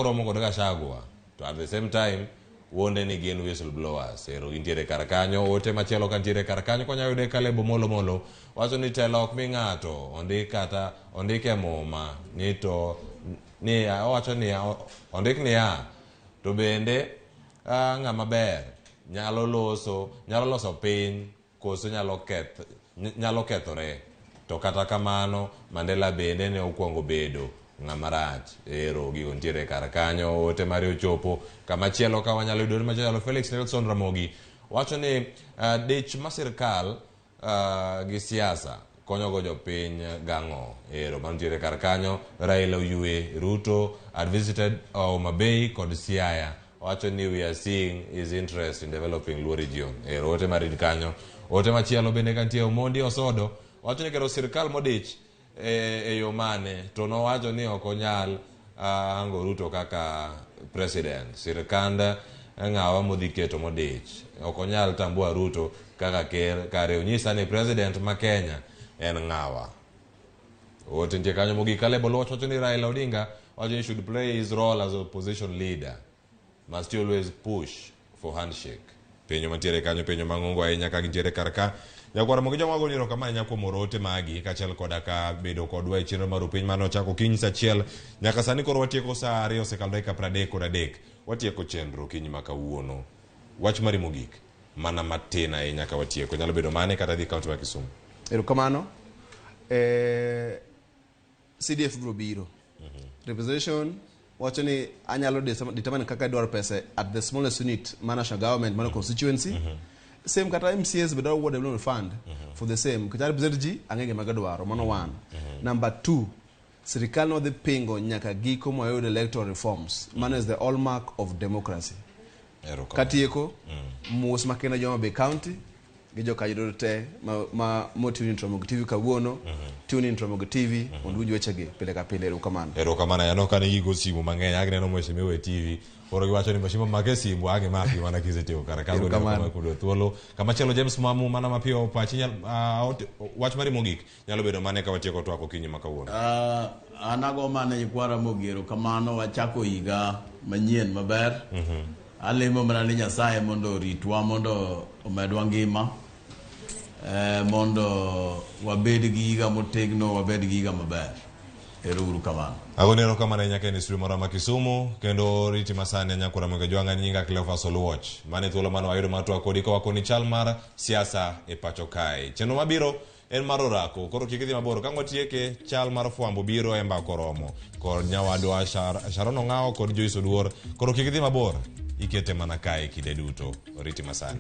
Speaker 1: romo kod Gachagua to at the same time wonde ni gin whistleblowers. Ero intiere kar kanyo. Ote machielo kantiere kar kanyo konya yude Kalebo molo wacho ni telo ok mi ng'ato ondike muma ni to ni owacho ni ondik ni to bende ng'ama ber nyalo loso piny koso nyalo kethore. To kata kamano Mandela bende ne okuongo bedo ng'ama rach. Ero gigo ntiere kar kanyo. Ote mari ochopo kamachielo ka wanyalo yudo machielo. Felix Nelson Ramogi wacho ni dich ma sirkal gi siasa konyogo jopiny gang'o. Ero mantiere kar kanyo. Raila oyue Ruto had visited Homa Bay kod Siaya. Wacho ni we are seeing his interest in developing Luo region. Ero ote marid kanyo. Ote machielo bende kantie Omondi Osodo wacho ni kero sirkal modich e yo mane to nowacho ni ok onyal hango Ruto kaka president. Sirkand ng'awa modhi keto modich ok onyal tambua Ruto kaka ker kare onyisa ni president ma Kenya en ng'awa. Ote ntie kanyo mogik Kalebo wacho ni Raila Odinga wacho ni should play his role as opposition leader, must always push for handshake. Penyo mantiere kanyo penyo mang'ongo ahinya ka gintiere kar ka. Nyakwara mogi joma gonyiro kama nyako morote magi kachel koda ka bedo kodwa e chenro mar piny mano chako kiny sa achiel nyaka sani koro watieko sa 2 osekalo dakika 33 watieko chenro kiny ma kawuono. Wach mari mogik mana matin ahinya ka watieko nyalo bedo mane kata dhi kaunti ma Kisumu.
Speaker 2: Erokamano. CDF bro biro. Representation wacho ni anyalo determine kaka dwaro pesa at the smallest unit national government mano constituency. Same kata MCS be what they fund for the same kata represent ji angenge magadwaro mano one. Number 2, serikali no the pingo nyaka giko moyo electoral reforms. Mano is the hallmark of democracy. Katieko mos makena joma be county gi joka yido te ma tune in Ramogi TV kawuono tune in Ramogi TV mondo weche gi pile ka pile erokamano
Speaker 1: ya no kane gigo simu mang'eny agneno mheshimiwa TV oro giwacho ni mheshimiwa make simu age mapi mana kisetio kara kago kama kudo thuolo kama chelo James Mamu mana mapiyo pachi wach mari mogik nyalo bedo mane ka watieko twako kinyi makawuono.
Speaker 6: Anago mane kwara mogero kamano wachako higa manyien maber. Alemo mana ni Nyasaye mondo ritwa mondo omedwa ngima mondo wabed gi higa motegno wabed gi higa maber. Ero kamano.
Speaker 1: Agonero kamano nyaka ni studio mara Kisumu kendo riti masane nyakura mwega jwanga nyinga Cleophas Oluoch mane thuolo mano wayudo matwa kodi ko wakoni chal mar siasa e pacho kae chenro mabiro en marorako koro kikidhi maboro kango tieke chal mar fwambo biro emba koromo kod nyawadwa Sharono Ngao kod Joyce Oduor koro kikidhi mabor ikete mana kae kide duto riti masane.